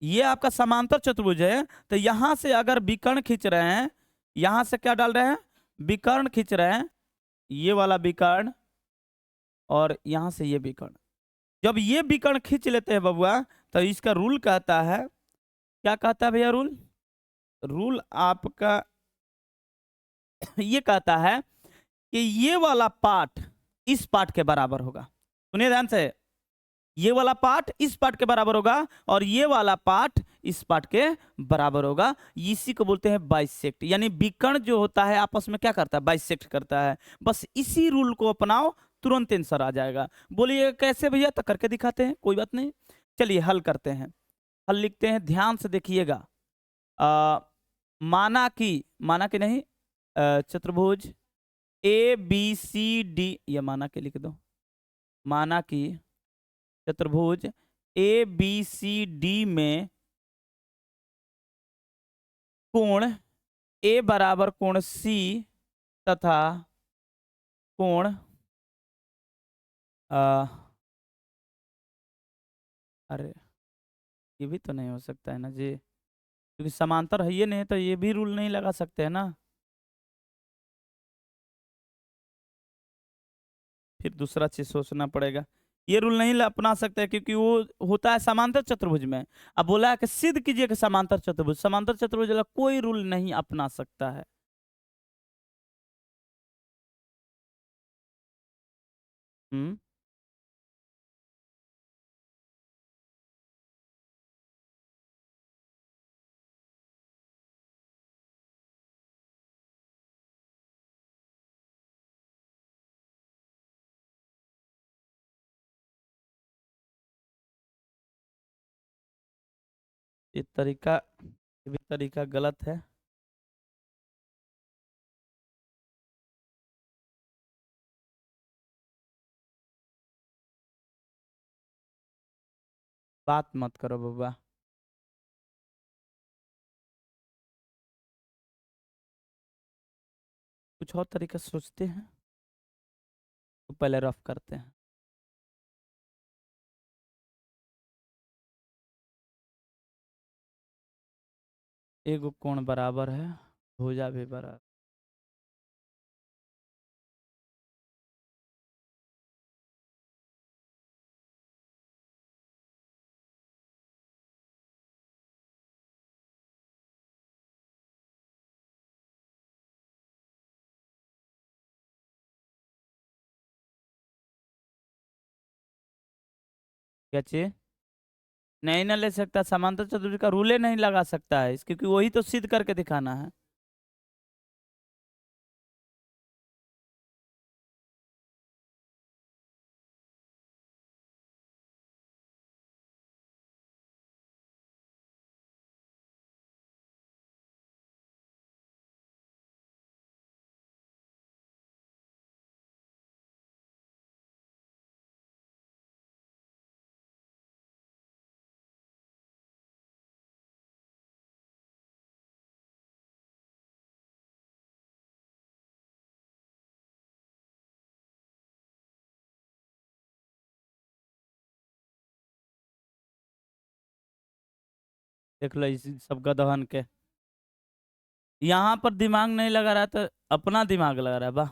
A: ये आपका समांतर चतुर्भुज है, तो यहां से अगर विकर्ण खींच रहे हैं, यहां से क्या डाल रहे हैं? विकर्ण खींच रहे हैं, ये वाला विकर्ण और यहां से ये विकर्ण। जब ये विकर्ण खींच लेते हैं बबुआ, तो इसका रूल कहता है, क्या कहता है भैया रूल? रूल आपका ये कहता है कि ये वाला पार्ट इस पार्ट के बराबर होगा। सुनिए ध्यान से, ये वाला पार्ट इस पार्ट के बराबर होगा और ये वाला पार्ट इस पार्ट के बराबर होगा। इसी को बोलते हैं बाइसेक्ट। यानी विकर्ण जो होता है आपस में क्या करता है? बाइसेक्ट करता है। बस इसी रूल को अपनाओ, तुरंत आंसर आ जाएगा। बोलिए कैसे भैया? तो करके दिखाते हैं, कोई बात नहीं। चलिए हल करते हैं। हल लिखते हैं, ध्यान से देखिएगा। माना कि नहीं, चतुर्भुज ए बी सी डी, ये माना के लिख दो। माना कि चतुर्भुज ए बी सी डी में कोण ए बराबर कोण सी तथा कोण अरे ये भी तो नहीं हो सकता है ना जी, क्योंकि समांतर है ये नहीं, तो ये भी रूल नहीं लगा सकते हैं ना। फिर दूसरा चीज सोचना पड़ेगा। ये रूल नहीं अपना सकते क्योंकि वो होता है समांतर चतुर्भुज में। अब बोला है कि सिद्ध कीजिए कि समांतर चतुर्भुज, समांतर चतुर्भुज वाला कोई रूल नहीं अपना सकता है। हम्म ये भी तरीका गलत है। बात मत करो बाबा। कुछ और तरीका सोचते हैं, तो पहले रफ करते हैं। एक कोण बराबर है, भुजा भी बराबर। क्या चीज? नहीं ना ले सकता, समांतर चतुर्भुज का रूले नहीं लगा सकता है क्योंकि वही तो सिद्ध करके दिखाना है। देख लो इस सब गदहन के, यहाँ पर दिमाग नहीं लगा रहा तो अपना दिमाग लगा रहा है। वाह।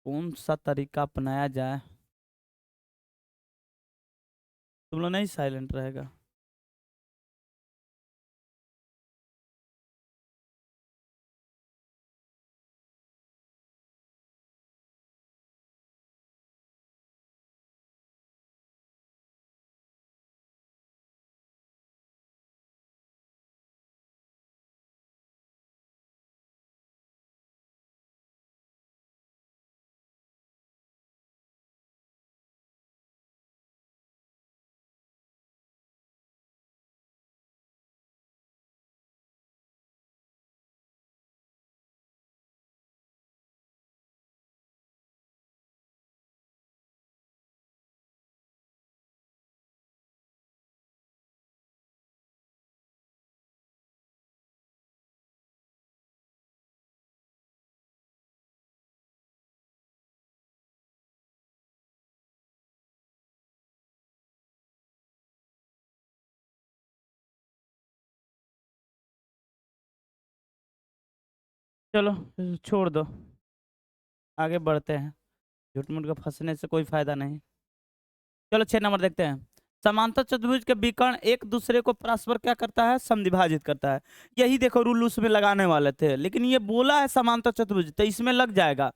A: कौन सा तरीका अपनाया जाए? तुम लोग नहीं साइलेंट रहेगा? चलो छोड़ दो, आगे बढ़ते हैं। झूठ मूठ का फंसने से कोई फायदा नहीं। चलो 6 नंबर देखते हैं। समांतर चतुर्भुज के विकर्ण एक दूसरे को परस्पर क्या करता है? समद्विभाजित करता है। यही देखो रूल उसमें लगाने वाले थे, लेकिन ये बोला है समांतर चतुर्भुज तो इसमें लग जाएगा,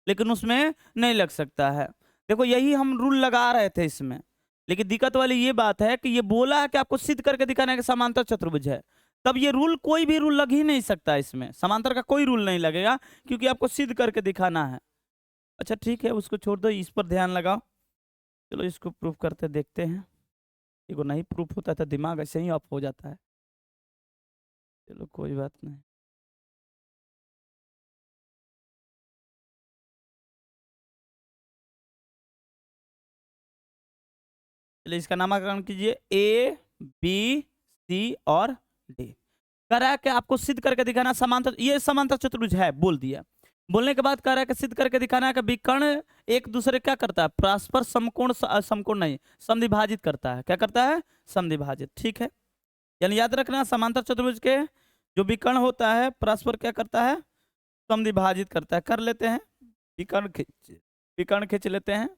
A: लेकिन उसमें नहीं लग सकता है। देखो यही हम रूल लगा रहे थे इसमें, लेकिन दिक्कत वाली ये बात है कि ये बोला है कि आपको सिद्ध करके दिखाना है कि समांतर चतुर्भुज है। तब ये रूल कोई भी रूल लग ही नहीं सकता, इसमें समांतर का कोई रूल नहीं लगेगा क्योंकि आपको सिद्ध करके दिखाना है। अच्छा ठीक है, उसको छोड़ दो, इस पर ध्यान लगाओ। चलो इसको प्रूफ करते देखते हैं। देखो नहीं प्रूफ होता तो दिमाग ऐसे ही ऑफ हो जाता है। चलो कोई बात नहीं। चलिए इसका नामकरण कीजिए, ए बी सी और डी। कह रहा है कि आपको सिद्ध करके दिखाना समांतर, ये समांतर चतुर्भुज है बोल दिया। बोलने के बाद कह रहा है कि सिद्ध करके दिखाना है कि विकर्ण एक दूसरे क्या करता है? परस्पर समकोण, समकोण नहीं, समद्विभाजित करता है। क्या करता है? समद्विभाजित। ठीक है, यानी याद रखना समांतर चतुर्भुज के जो विकर्ण होता है परस्पर क्या करता है? समद्विभाजित करता है। कर लेते हैं, विकर्ण खींच, विकर्ण खींच लेते हैं।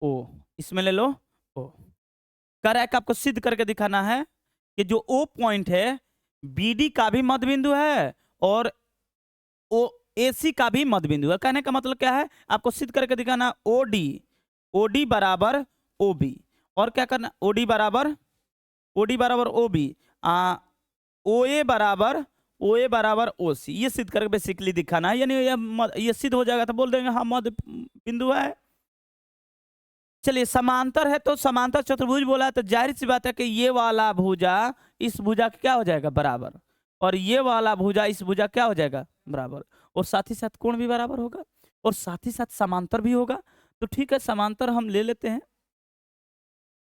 A: ओ, इसमें ले लो ओ। कह रहा है कि आपको सिद्ध करके दिखाना है कि जो ओ पॉइंट है बीडी का भी मध्य बिंदु है और ओ एसी का भी मध्य बिंदु है। कहने का मतलब क्या है? आपको सिद्ध करके दिखाना ओडी, ओडी बराबर ओबी। और क्या करना? ओडी बराबर ओबी, ओए बराबर, ओए बराबर ओसी। ये सिद्ध करके बेसिकली दिखाना है, यानी ये सिद्ध हो जाएगा तो बोल देंगे हाँ मध्य बिंदु है। चलिए समांतर है तो समांतर चतुर्भुज बोला है तो जाहिर सी बात है कि ये वाला भुजा इस भुजा के क्या हो जाएगा? बराबर। और ये वाला भुजा इस भुजा क्या हो जाएगा? बराबर। और साथ ही साथ कोण भी बराबर होगा और साथ ही साथ समांतर भी होगा। तो ठीक है, समांतर हम ले लेते हैं।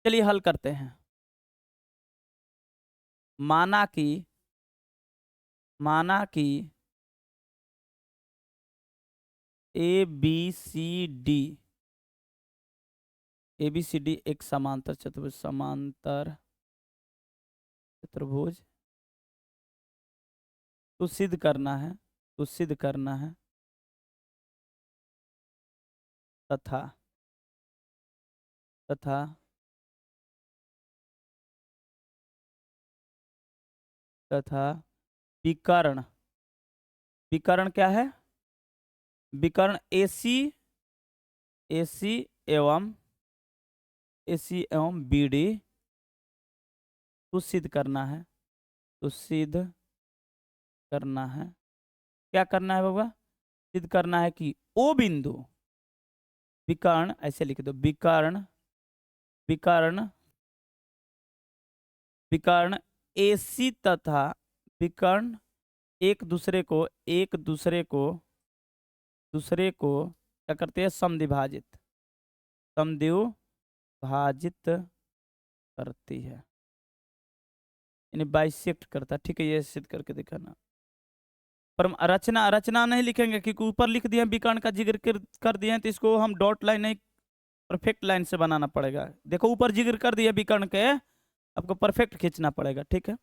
A: चलिए हल करते हैं। माना कि, माना कि A B C D, A B C D एक समांतर चतुर्भुज, समांतर चतुर्भुज। तो सिद्ध करना है, तो सिद्ध करना है तथा तथा तथा विकर्ण। विकर्ण क्या है? विकर्ण एसी एसी एवं एसी एवं बीडी को सिद्ध करना है। तो सिद्ध करना है, क्या करना है बाबा? सिद्ध करना है कि ओ बिंदु विकर्ण, ऐसे लिख दो, विकर्ण विकर्ण विकर्ण एसी तथा विकर्ण एक दूसरे को क्या करते हैं? समद्विभाजित करती है, यानी बाइसेक्ट करता है। ठीक है, ये सिद्ध करके दिखाना। पर रचना रचना नहीं लिखेंगे क्योंकि ऊपर लिख दिए विकर्ण का जिक्र कर दिए हैं, तो इसको हम डॉट लाइन नहीं परफेक्ट लाइन से बनाना पड़ेगा। देखो ऊपर जिक्र कर दिया विकर्ण के, आपको परफेक्ट खींचना पड़ेगा। ठीक है,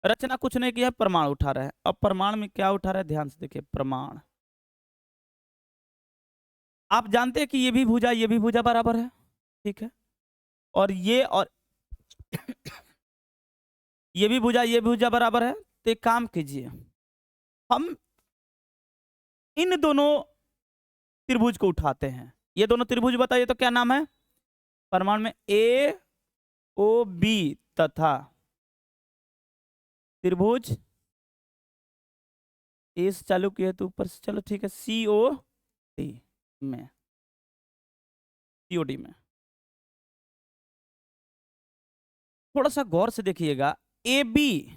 A: रचना कुछ नहीं किया, प्रमाण उठा रहा है। अब प्रमाण में क्या उठा रहा है, ध्यान से देखिए। प्रमाण, आप जानते हैं कि ये भी भुजा बराबर है। ठीक है, और ये भी भुजा बराबर है। तो एक काम कीजिए, हम इन दोनों त्रिभुज को उठाते हैं। ये दोनों त्रिभुज बताइए तो क्या नाम है? प्रमाण में ए ओ बी तथा त्रिभुज ए से चालू किया तो ऊपर से, चलो ठीक है, सी ओ डी में, सीओडी में। थोड़ा सा गौर से देखिएगा, ए बी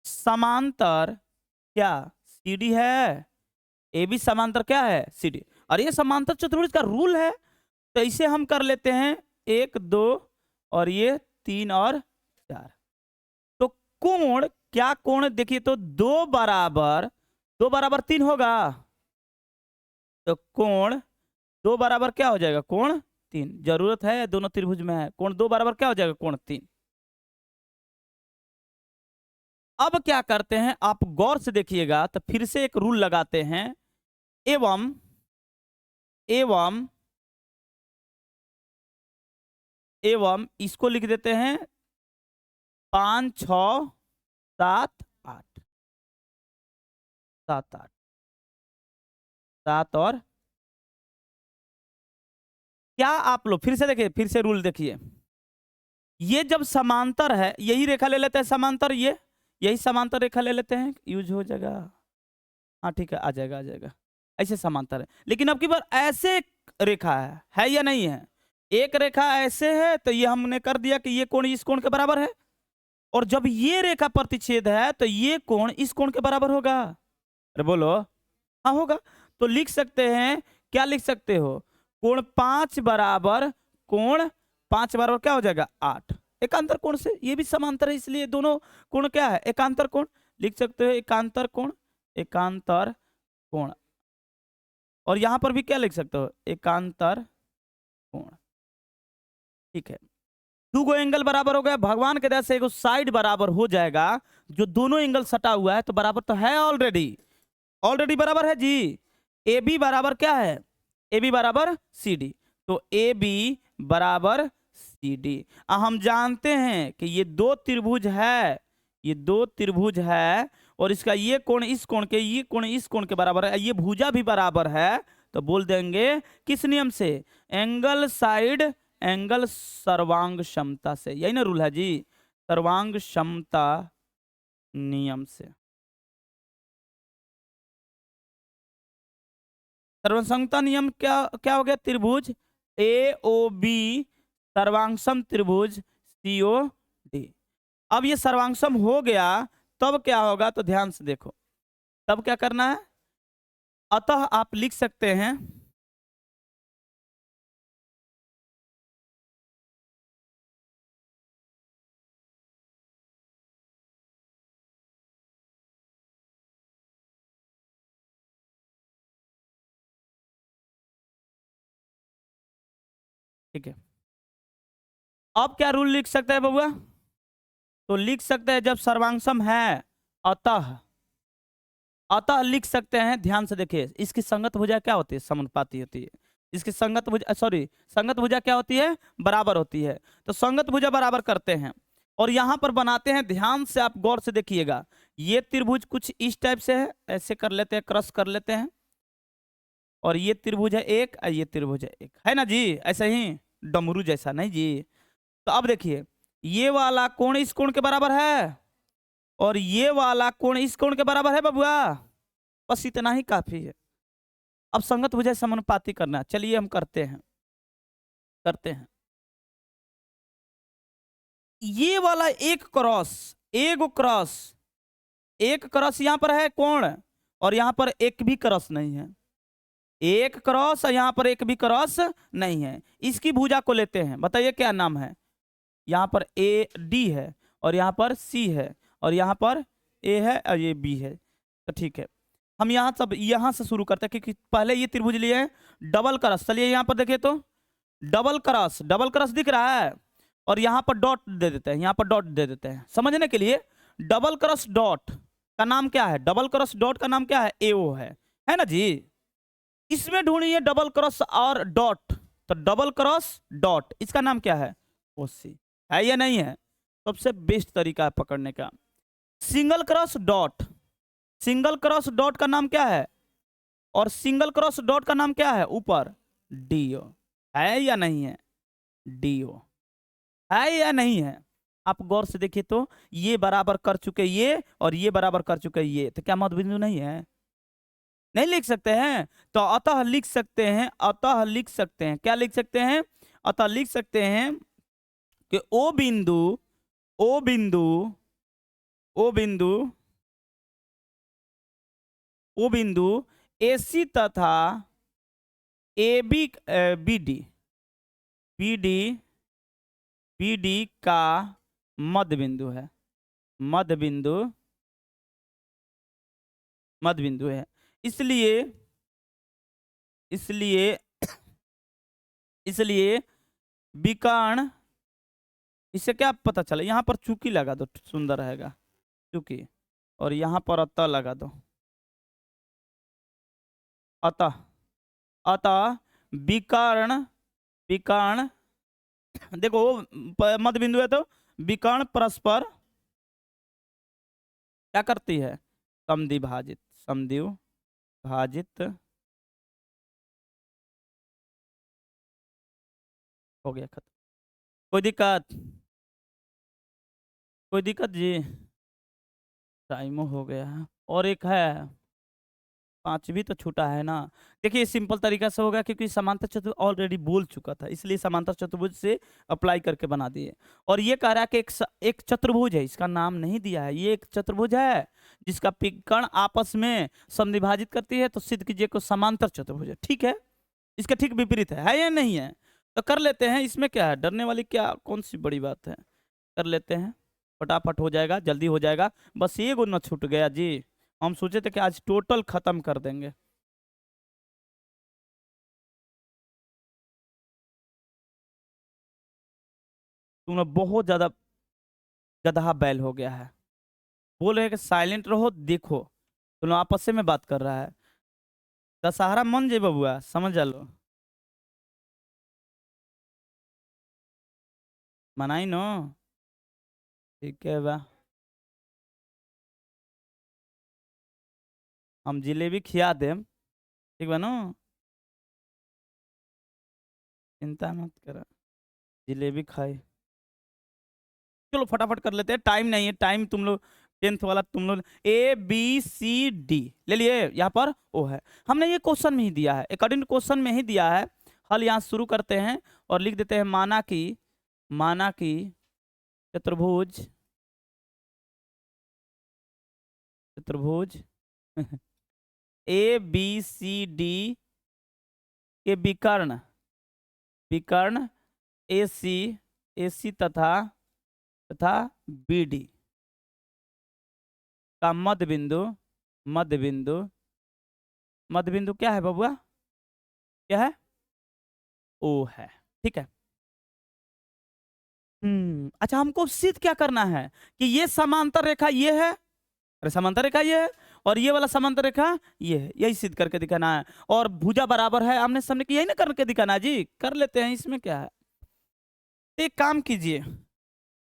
A: समांतर क्या सीडी है? ए बी समांतर क्या है? सीडी। और ये समांतर चतुर्भुज का रूल है, तो इसे हम कर लेते हैं 1 2 और ये 3 और 4। तो कोण, क्या कोण देखिए तो 2 बराबर 3 होगा। तो कोण 2 बराबर क्या हो जाएगा? कोण 3। जरूरत है, दोनों त्रिभुज में है। कोण 2 बराबर क्या हो जाएगा? कोण 3। अब क्या करते हैं, आप गौर से देखिएगा, तो फिर से एक रूल लगाते हैं। एवं एवं एवं इसको लिख देते हैं 5 6 7 8 7 8 7 और क्या आप लोग फिर से देखिए, फिर से रूल देखिए। ये जब समांतर है, यही रेखा ले लेते हैं समांतर, यही समांतर रेखा ले लेते हैं, यूज हो जाएगा। हाँ ठीक है, आ जाएगा। ऐसे समांतर है, लेकिन अब की बार ऐसे रेखा है या नहीं है? एक रेखा ऐसे है, तो ये हमने कर दिया कि ये कोण इस कोण के बराबर है। और जब ये रेखा प्रतिच्छेद है, तो ये कोण इस कोण के बराबर होगा। अरे बोलो, हाँ होगा। तो लिख सकते हैं, क्या लिख सकते हो? कोण 5 बराबर क्या हो जाएगा? 8। एकांतर कोण से, ये भी समांतर है, इसलिए दोनों कोण क्या है? एकांतर कोण। लिख सकते हो एकांतर कोण। और यहां पर भी क्या लिख सकते हो? एकांतर कोण। ठीक है, 2 गो एंगल बराबर हो गया। भगवान के दया से एगो साइड बराबर हो जाएगा। जो दोनों एंगल सटा हुआ है, तो बराबर तो है, ऑलरेडी बराबर है जी। ए बी बराबर क्या है? ए बी बराबर सी डी। तो ए बी बराबर सी डी। हम जानते हैं कि ये दो त्रिभुज है, और इसका ये कोण इस कोण के, ये कोण इस कोण के बराबर है, ये भुजा भी बराबर है। तो बोल देंगे किस नियम से? एंगल साइड एंगल सर्वांग क्षमता से। यही ना रूल है जी, सर्वांग क्षमता नियम से। सर्वांगता नियम क्या क्या हो गया? त्रिभुज ए ओ बी सर्वांगसम त्रिभुज सी ओ डी। अब ये सर्वांगसम हो गया, तब क्या होगा? तो ध्यान से देखो, तब क्या करना है? अतः आप लिख सकते हैं, ठीक है, अब क्या रूल लिख सकते हैं बबुआ? तो लिख सकते हैं, जब सर्वांगसम है, अतः अतः लिख सकते हैं, ध्यान से देखिए, इसकी संगत भुजा क्या होती है? समानुपाती होती है। इसकी संगत भुजा, सॉरी, संगत भुजा क्या होती है? बराबर होती है। तो संगत भुजा बराबर करते हैं और यहां पर बनाते हैं। ध्यान से आप गौर से देखिएगा, ये त्रिभुज कुछ इस टाइप से है, ऐसे कर लेते हैं, क्रॉस कर लेते हैं, और ये त्रिभुज है एक, और ये त्रिभुज है एक, है ना जी? ऐसे ही डमरू जैसा, नहीं जी? तो अब देखिए, ये वाला कोण इस कोण के बराबर है और ये वाला कोण इस कोण के बराबर है बबुआ। बस इतना ही काफी है। अब संगत भुजा समानुपाती करना है। चलिए हम करते हैं, करते हैं। ये वाला एक क्रॉस, एक क्रॉस, एक क्रॉस यहां पर है कोण, और यहां पर एक भी क्रॉस नहीं है। एक क्रॉस और यहां पर एक भी क्रॉस नहीं है। इसकी भुजा को लेते हैं, बताइए क्या नाम है? यहाँ पर ए डी है और यहाँ पर सी है और यहाँ पर ए है और ये बी है। तो ठीक है, हम यहाँ से शुरू करते हैं, क्योंकि पहले ये त्रिभुज लिए हैं डबल क्रॉस। चलिए यहाँ पर देखिए तो डबल क्रॉस, डबल क्रॉस दिख रहा है, और यहाँ पर डॉट दे देते हैं, यहाँ पर डॉट दे देते हैं समझने के लिए। डबल क्रॉस डॉट का नाम क्या है? डबल क्रॉस डॉट का नाम क्या है? एओ है ना जी? इसमें ढूंढिए डबल क्रॉस और डॉट, तो डबल क्रॉस डॉट, इसका नाम क्या है? ओसी है या नहीं है? सबसे बेस्ट तरीका है पकड़ने का। Single cross dot, single cross dot का नाम क्या है? और सिंगल क्रॉस डॉट का नाम क्या है ऊपर? डीओ, है या नहीं है? डीओ है या नहीं है? आप गौर से देखिए तो ये बराबर कर चुके ये और ये बराबर कर चुके ये, तो क्या मध्य बिंदु नहीं है? नहीं लिख सकते हैं? तो अतः लिख सकते हैं, अतः लिख सकते हैं, क्या लिख सकते हैं? अतः लिख सकते हैं कि ओ बिंदु, ओ बिंदु, ओ बिंदु, ओ बिंदु एसी तथा A B, B D, B D, B D का मध्य बिंदु है, मध्य बिंदु, मध्य बिंदु है। इसलिए, इसलिए, इसलिए विकर्ण, इससे क्या पता चला? यहां पर चूकी लगा दो, सुंदर रहेगा चूकी, और यहां पर अतः लगा दो, अतः, अतः विकर्ण, विकर्ण देखो मध्य बिंदु है तो विकर्ण परस्पर क्या करती है? समद्विभाजित, समद्विभाजित हो गया, खत्म। कोई दिक्कत? कोई दिक्कत जी? टाइम हो गया है और एक है, पांचवी तो छूटा है ना। देखिए सिंपल तरीका से होगा, क्योंकि समांतर चतुर्भुज ऑलरेडी बोल चुका था, इसलिए समांतर चतुर्भुज से अप्लाई करके बना दिए। और ये कह रहा है कि एक चतुर्भुज है, इसका नाम नहीं दिया है, ये एक चतुर्भुज है जिसका विकर्ण आपस में समद्विभाजित करती है, तो सिद्ध कीजिए को समांतर चतुर्भुज है। ठीक है, इसका ठीक विपरीत है या नहीं है? तो कर लेते हैं, इसमें क्या है? डरने वाली क्या कौन सी बड़ी बात है? कर लेते हैं, फटाफट हो जाएगा, जल्दी हो जाएगा। बस ये गुण छूट गया जी, हम सोचे थे कि आज टोटल खत्म कर देंगे। तुम लोग बहुत ज्यादा गधा बैल हो गया है, बोल रहे कि साइलेंट रहो, देखो तुम लोग आपस में बात कर रहा है। दशहरा मन जे बबुआ, समझ लो, मनाई नो। ठीक है बा, हम जिलेबी खिया देम, ठीक बा नो, चिंता मत करो, जिलेबी खाई। चलो फटाफट कर लेते हैं, टाइम नहीं है, टाइम तुम लोग 10th वाला तुम लोग ए बी सी डी ले लिए, यहाँ पर ओ है। हमने ये क्वेश्चन में ही दिया है, अकॉर्डिंग क्वेश्चन में ही दिया है। हल यहाँ शुरू करते हैं और लिख देते हैं, माना कि, माना कि चतुर्भुज, चतुर्भुज ए बी सी डी के विकर्ण, विकर्ण ए सी तथा तथा बी डी का मध्य बिंदु, मध्य बिंदु, मध्य बिंदु क्या है बबुआ? क्या है? ओ है। ठीक है, अच्छा हमको सिद्ध क्या करना है कि ये समांतर रेखा ये है, अरे समांतर रेखा ये है, और ये वाला समांतर रेखा ये है, यही सिद्ध करके दिखाना है। और भुजा बराबर है आमने सामने की, यही ना करके दिखाना है जी, कर लेते हैं, इसमें क्या है। एक काम कीजिए,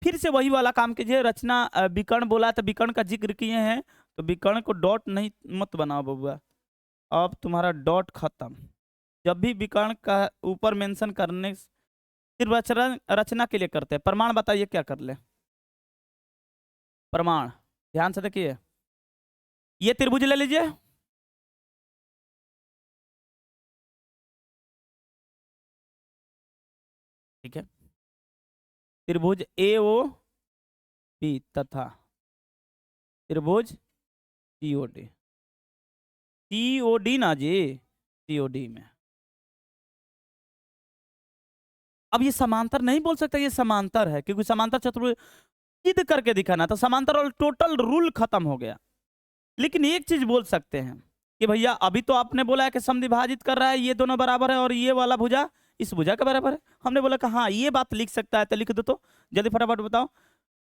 A: फिर से वही वाला काम कीजिए, रचना विकर्ण बोला तो विकर्ण का जिक्र किए हैं, तो विकर्ण को डॉट नहीं मत बनाओ बबुआ, अब तुम्हारा डॉट खत्म। जब भी विकर्ण का ऊपर मेंशन करने सिर्फ रचना के लिए करते हैं। प्रमाण बताइए क्या कर ले, प्रमाण ध्यान से देखिए, ये त्रिभुज ले लीजिए, ठीक है, त्रिभुज ए ओ बी तथा त्रिभुज सीओडी, सीओडी ना जी, सीओडी में। अब ये समांतर नहीं बोल सकते, ये समांतर है, क्योंकि समांतर चतुर्भुज सिद्ध करके दिखाना, तो समांतर और टोटल रूल खत्म हो गया। लेकिन एक चीज बोल सकते हैं कि भैया अभी तो आपने बोला है कि समद्विभाजित कर रहा है, ये दोनों बराबर है और ये वाला भुजा इस भुजा के बराबर है। हमने बोला कि हाँ ये बात लिख सकता है, तो लिख दो, तो जल्दी फटाफट बताओ।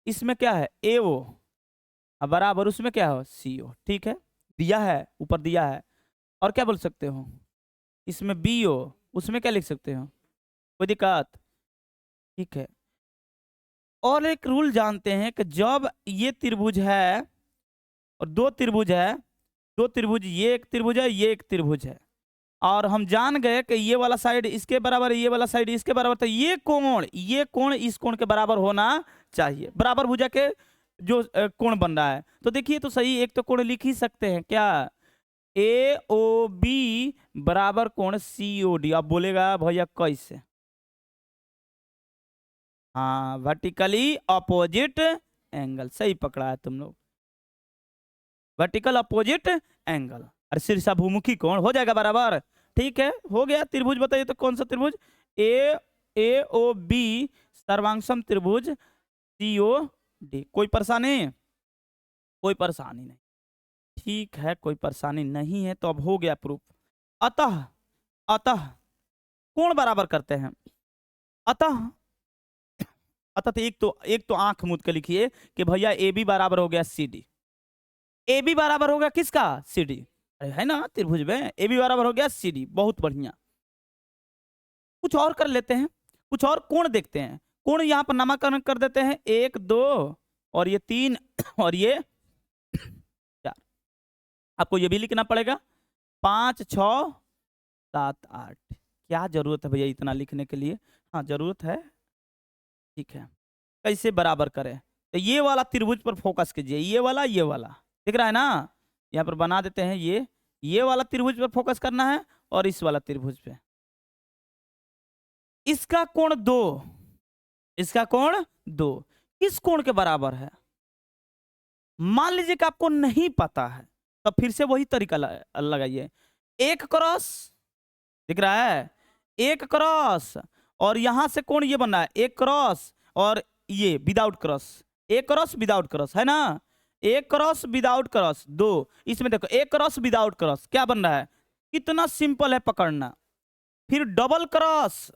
A: इसमें क्या है, ए ओ बराबर उसमें क्या हो, सी ओ, ठीक है, दिया है, ऊपर दिया है। और क्या बोल सकते हो, इसमें बी ओ, उसमें क्या लिख सकते हो, कोई दिक्कत, ठीक है। और एक रूल जानते हैं कि जब ये त्रिभुज है और दो त्रिभुज है, दो त्रिभुज, ये एक त्रिभुज है, ये एक त्रिभुज है, और हम जान गए कि ये वाला साइड इसके बराबर है, ये वाला साइड इसके बराबर, तो ये कोण इस कोण के बराबर होना चाहिए, बराबर भुजा के जो कोण बन रहा है। तो देखिए तो सही, एक तो कोण लिख ही सकते हैं क्या, ए ओ बी बराबर कोण सी ओ डी। अब बोलेगा भैया कैसे, हाँ वर्टिकली अपोजिट एंगल, सही पकड़ा है तुम लोग, वर्टिकल अपोजिट एंगल, अरे शीर्षाभिमुखी कोण हो जाएगा बराबर, ठीक है, हो गया। त्रिभुज बताइए तो कौन सा त्रिभुज, ए ओ बी सर्वांगसम त्रिभुज सी ओ डी। कोई परेशानी, कोई परेशानी नहीं, ठीक है, कोई परेशानी नहीं है, तो अब हो गया प्रूफ। अतः अतः कोण बराबर करते हैं, अतः अतः एक तो आंख मूंद के लिखिए कि भैया ए बी बराबर हो गया सी डी, ए बी बराबर हो गया किसका, सी डी, अरे है ना त्रिभुज में, ए बी बराबर हो गया सी डी, बहुत बढ़िया। कुछ और कर लेते हैं, कुछ और कोण देखते हैं, कोण यहाँ पर नामकरण कर देते हैं, 1 2 और ये 3 और ये 4, आपको ये भी लिखना पड़ेगा, 5 6 7 8। क्या जरूरत है भैया इतना लिखने के लिए, हाँ जरूरत है, ठीक है। कैसे बराबर करें, तो ये वाला त्रिभुज पर फोकस कीजिए, ये वाला दिख रहा है ना, यहाँ पर बना देते हैं, ये वाला त्रिभुज पर फोकस करना है और इस वाला त्रिभुज पे, इसका कोण 2, इसका कोण 2 किस कोण के बराबर है। मान लीजिए कि आपको नहीं पता है, तो फिर से वही तरीका लगाइए, 1 क्रॉस दिख रहा है, 1 क्रॉस, और यहां से कोण ये बन रहा है 1 क्रॉस, और ये without cross, 1 cross without cross है ना, 1 क्रॉस विदाउट क्रॉस 2, इसमें देखो 1 क्रॉस विदाउट क्रॉस क्या बन रहा है, कितना सिंपल है पकड़ना। फिर double cross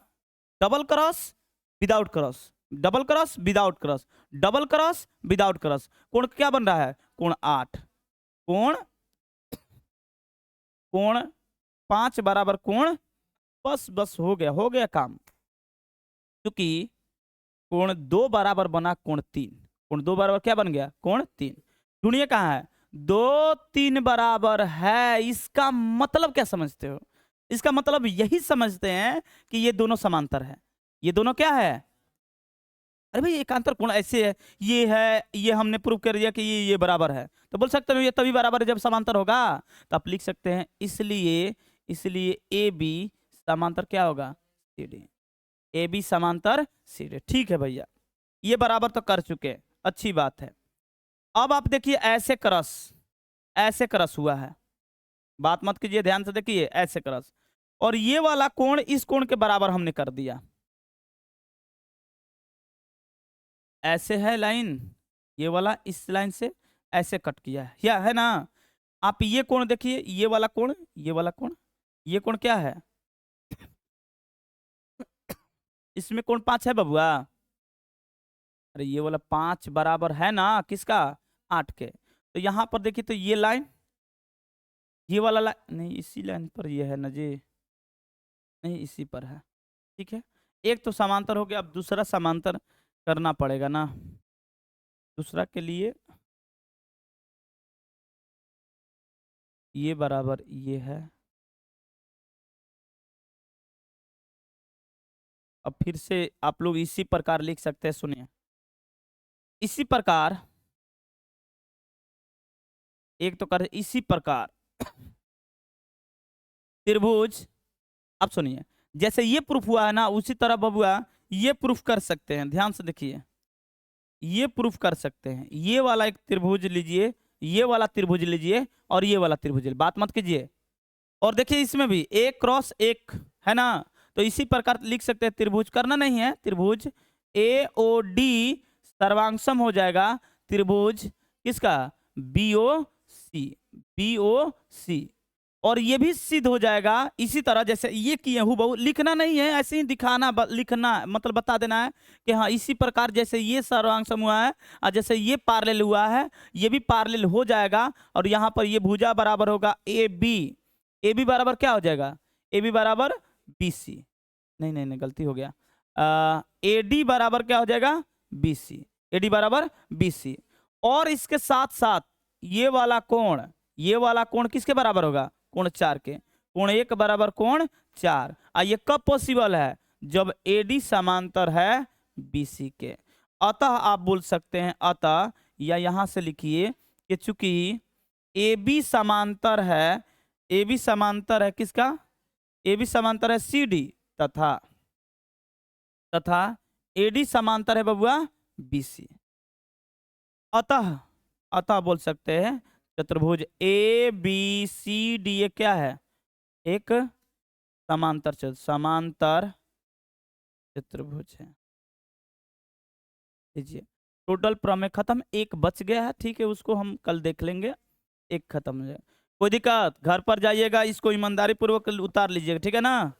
A: without cross, double cross without cross, double cross without cross, कोण क्या बन रहा है, कोण 8, कोण 5 बराबर कोण, बस हो गया काम। क्योंकि कोण 2 बराबर बना कोण 3, कोण 2 बराबर क्या बन गया, कोण 3। ढूंढिए कहाँ है, 2 3 बराबर है, इसका मतलब क्या समझते हो, इसका मतलब यही समझते हैं कि ये दोनों समांतर है, ये दोनों क्या है, अरे भाई एकांतर कोण ऐसे है, ये हमने प्रूव कर दिया कि ये बराबर है, तो बोल सकते हो ये तभी बराबर है जब समांतर होगा, तो आप लिख सकते हैं इसलिए ए बी समांतर क्या होगा, सी डी, ए बी समांतर सी डी, ठीक है भैया, ये बराबर तो कर चुके, अच्छी बात है। अब आप देखिए ऐसे क्रॉस हुआ है, बात मत कीजिए, ध्यान से देखिए, ऐसे क्रॉस, और ये वाला कोण इस कोण के बराबर हमने कर दिया, ऐसे है लाइन, ये वाला इस लाइन से ऐसे कट किया है, या है ना। आप ये कोण देखिए, ये वाला कोण, ये कोण क्या है, इसमें कोण 5 है बबुआ, अरे ये वाला 5 बराबर है ना किसका, 8 के, तो यहां पर देखिए तो ये लाइन ये वाला नहीं, इसी लाइन पर ये है ना जी, नहीं इसी पर है। ठीक है, एक तो समांतर हो गया, अब दूसरा समांतर करना पड़ेगा ना। दूसरा के लिए ये बराबर ये है। अब फिर से आप लोग इसी प्रकार लिख सकते हैं, सुनिए। इसी प्रकार एक तो कर इसी प्रकार त्रिभुज। अब सुनिए, जैसे ये प्रूफ हुआ है ना, उसी तरह बबुआ ये प्रूफ कर सकते हैं। ध्यान से देखिए, ये प्रूफ कर सकते हैं। ये वाला एक त्रिभुज लीजिए, ये वाला त्रिभुज लीजिए, और ये वाला त्रिभुज लीजिए, बात मत कीजिए। और देखिए इसमें भी एक क्रॉस एक है ना, तो इसी प्रकार लिख सकते हैं। त्रिभुज करना नहीं है, त्रिभुज AOD सर्वांशम हो जाएगा त्रिभुज किसका, BOC। और ये भी सिद्ध हो जाएगा इसी तरह जैसे ये किए हूबहू। लिखना नहीं है, ऐसे ही दिखाना, लिखना मतलब बता देना है कि हाँ इसी प्रकार जैसे ये सर्वांशम हुआ है और जैसे ये पार्लेल हुआ है, ये भी पार्लेल हो जाएगा। और यहाँ पर ये भुजा बराबर होगा AB बराबर क्या हो जाएगा, AB बराबर BC। नहीं नहीं नहीं, गलती हो गया। AD बराबर क्या हो जाएगा, BC। AD बराबर BC। और इसके साथ साथ ये वाला कोण किसके बराबर होगा, कोण 4 के। कोण 1 बराबर कोण 4। ये कब पॉसिबल है, जब AD समांतर है BC के। अतः आप बोल सकते हैं, अतः या यहां से लिखिए कि चूंकि AB समांतर है किसका, AB समांतर है CD तथा AD समांतर है बबुआ BC। अतः बोल सकते हैं चतुर्भुज ABCD ये क्या है, एक समांतर चतुर्भुज है। लीजिए, टोटल प्रमेय खत्म, एक बच गया है। ठीक है, उसको हम कल देख लेंगे। एक खत्म हो जाए, कोई दिक्कत, घर पर जाइएगा, इसको ईमानदारी पूर्वक उतार लीजिएगा, ठीक है ना।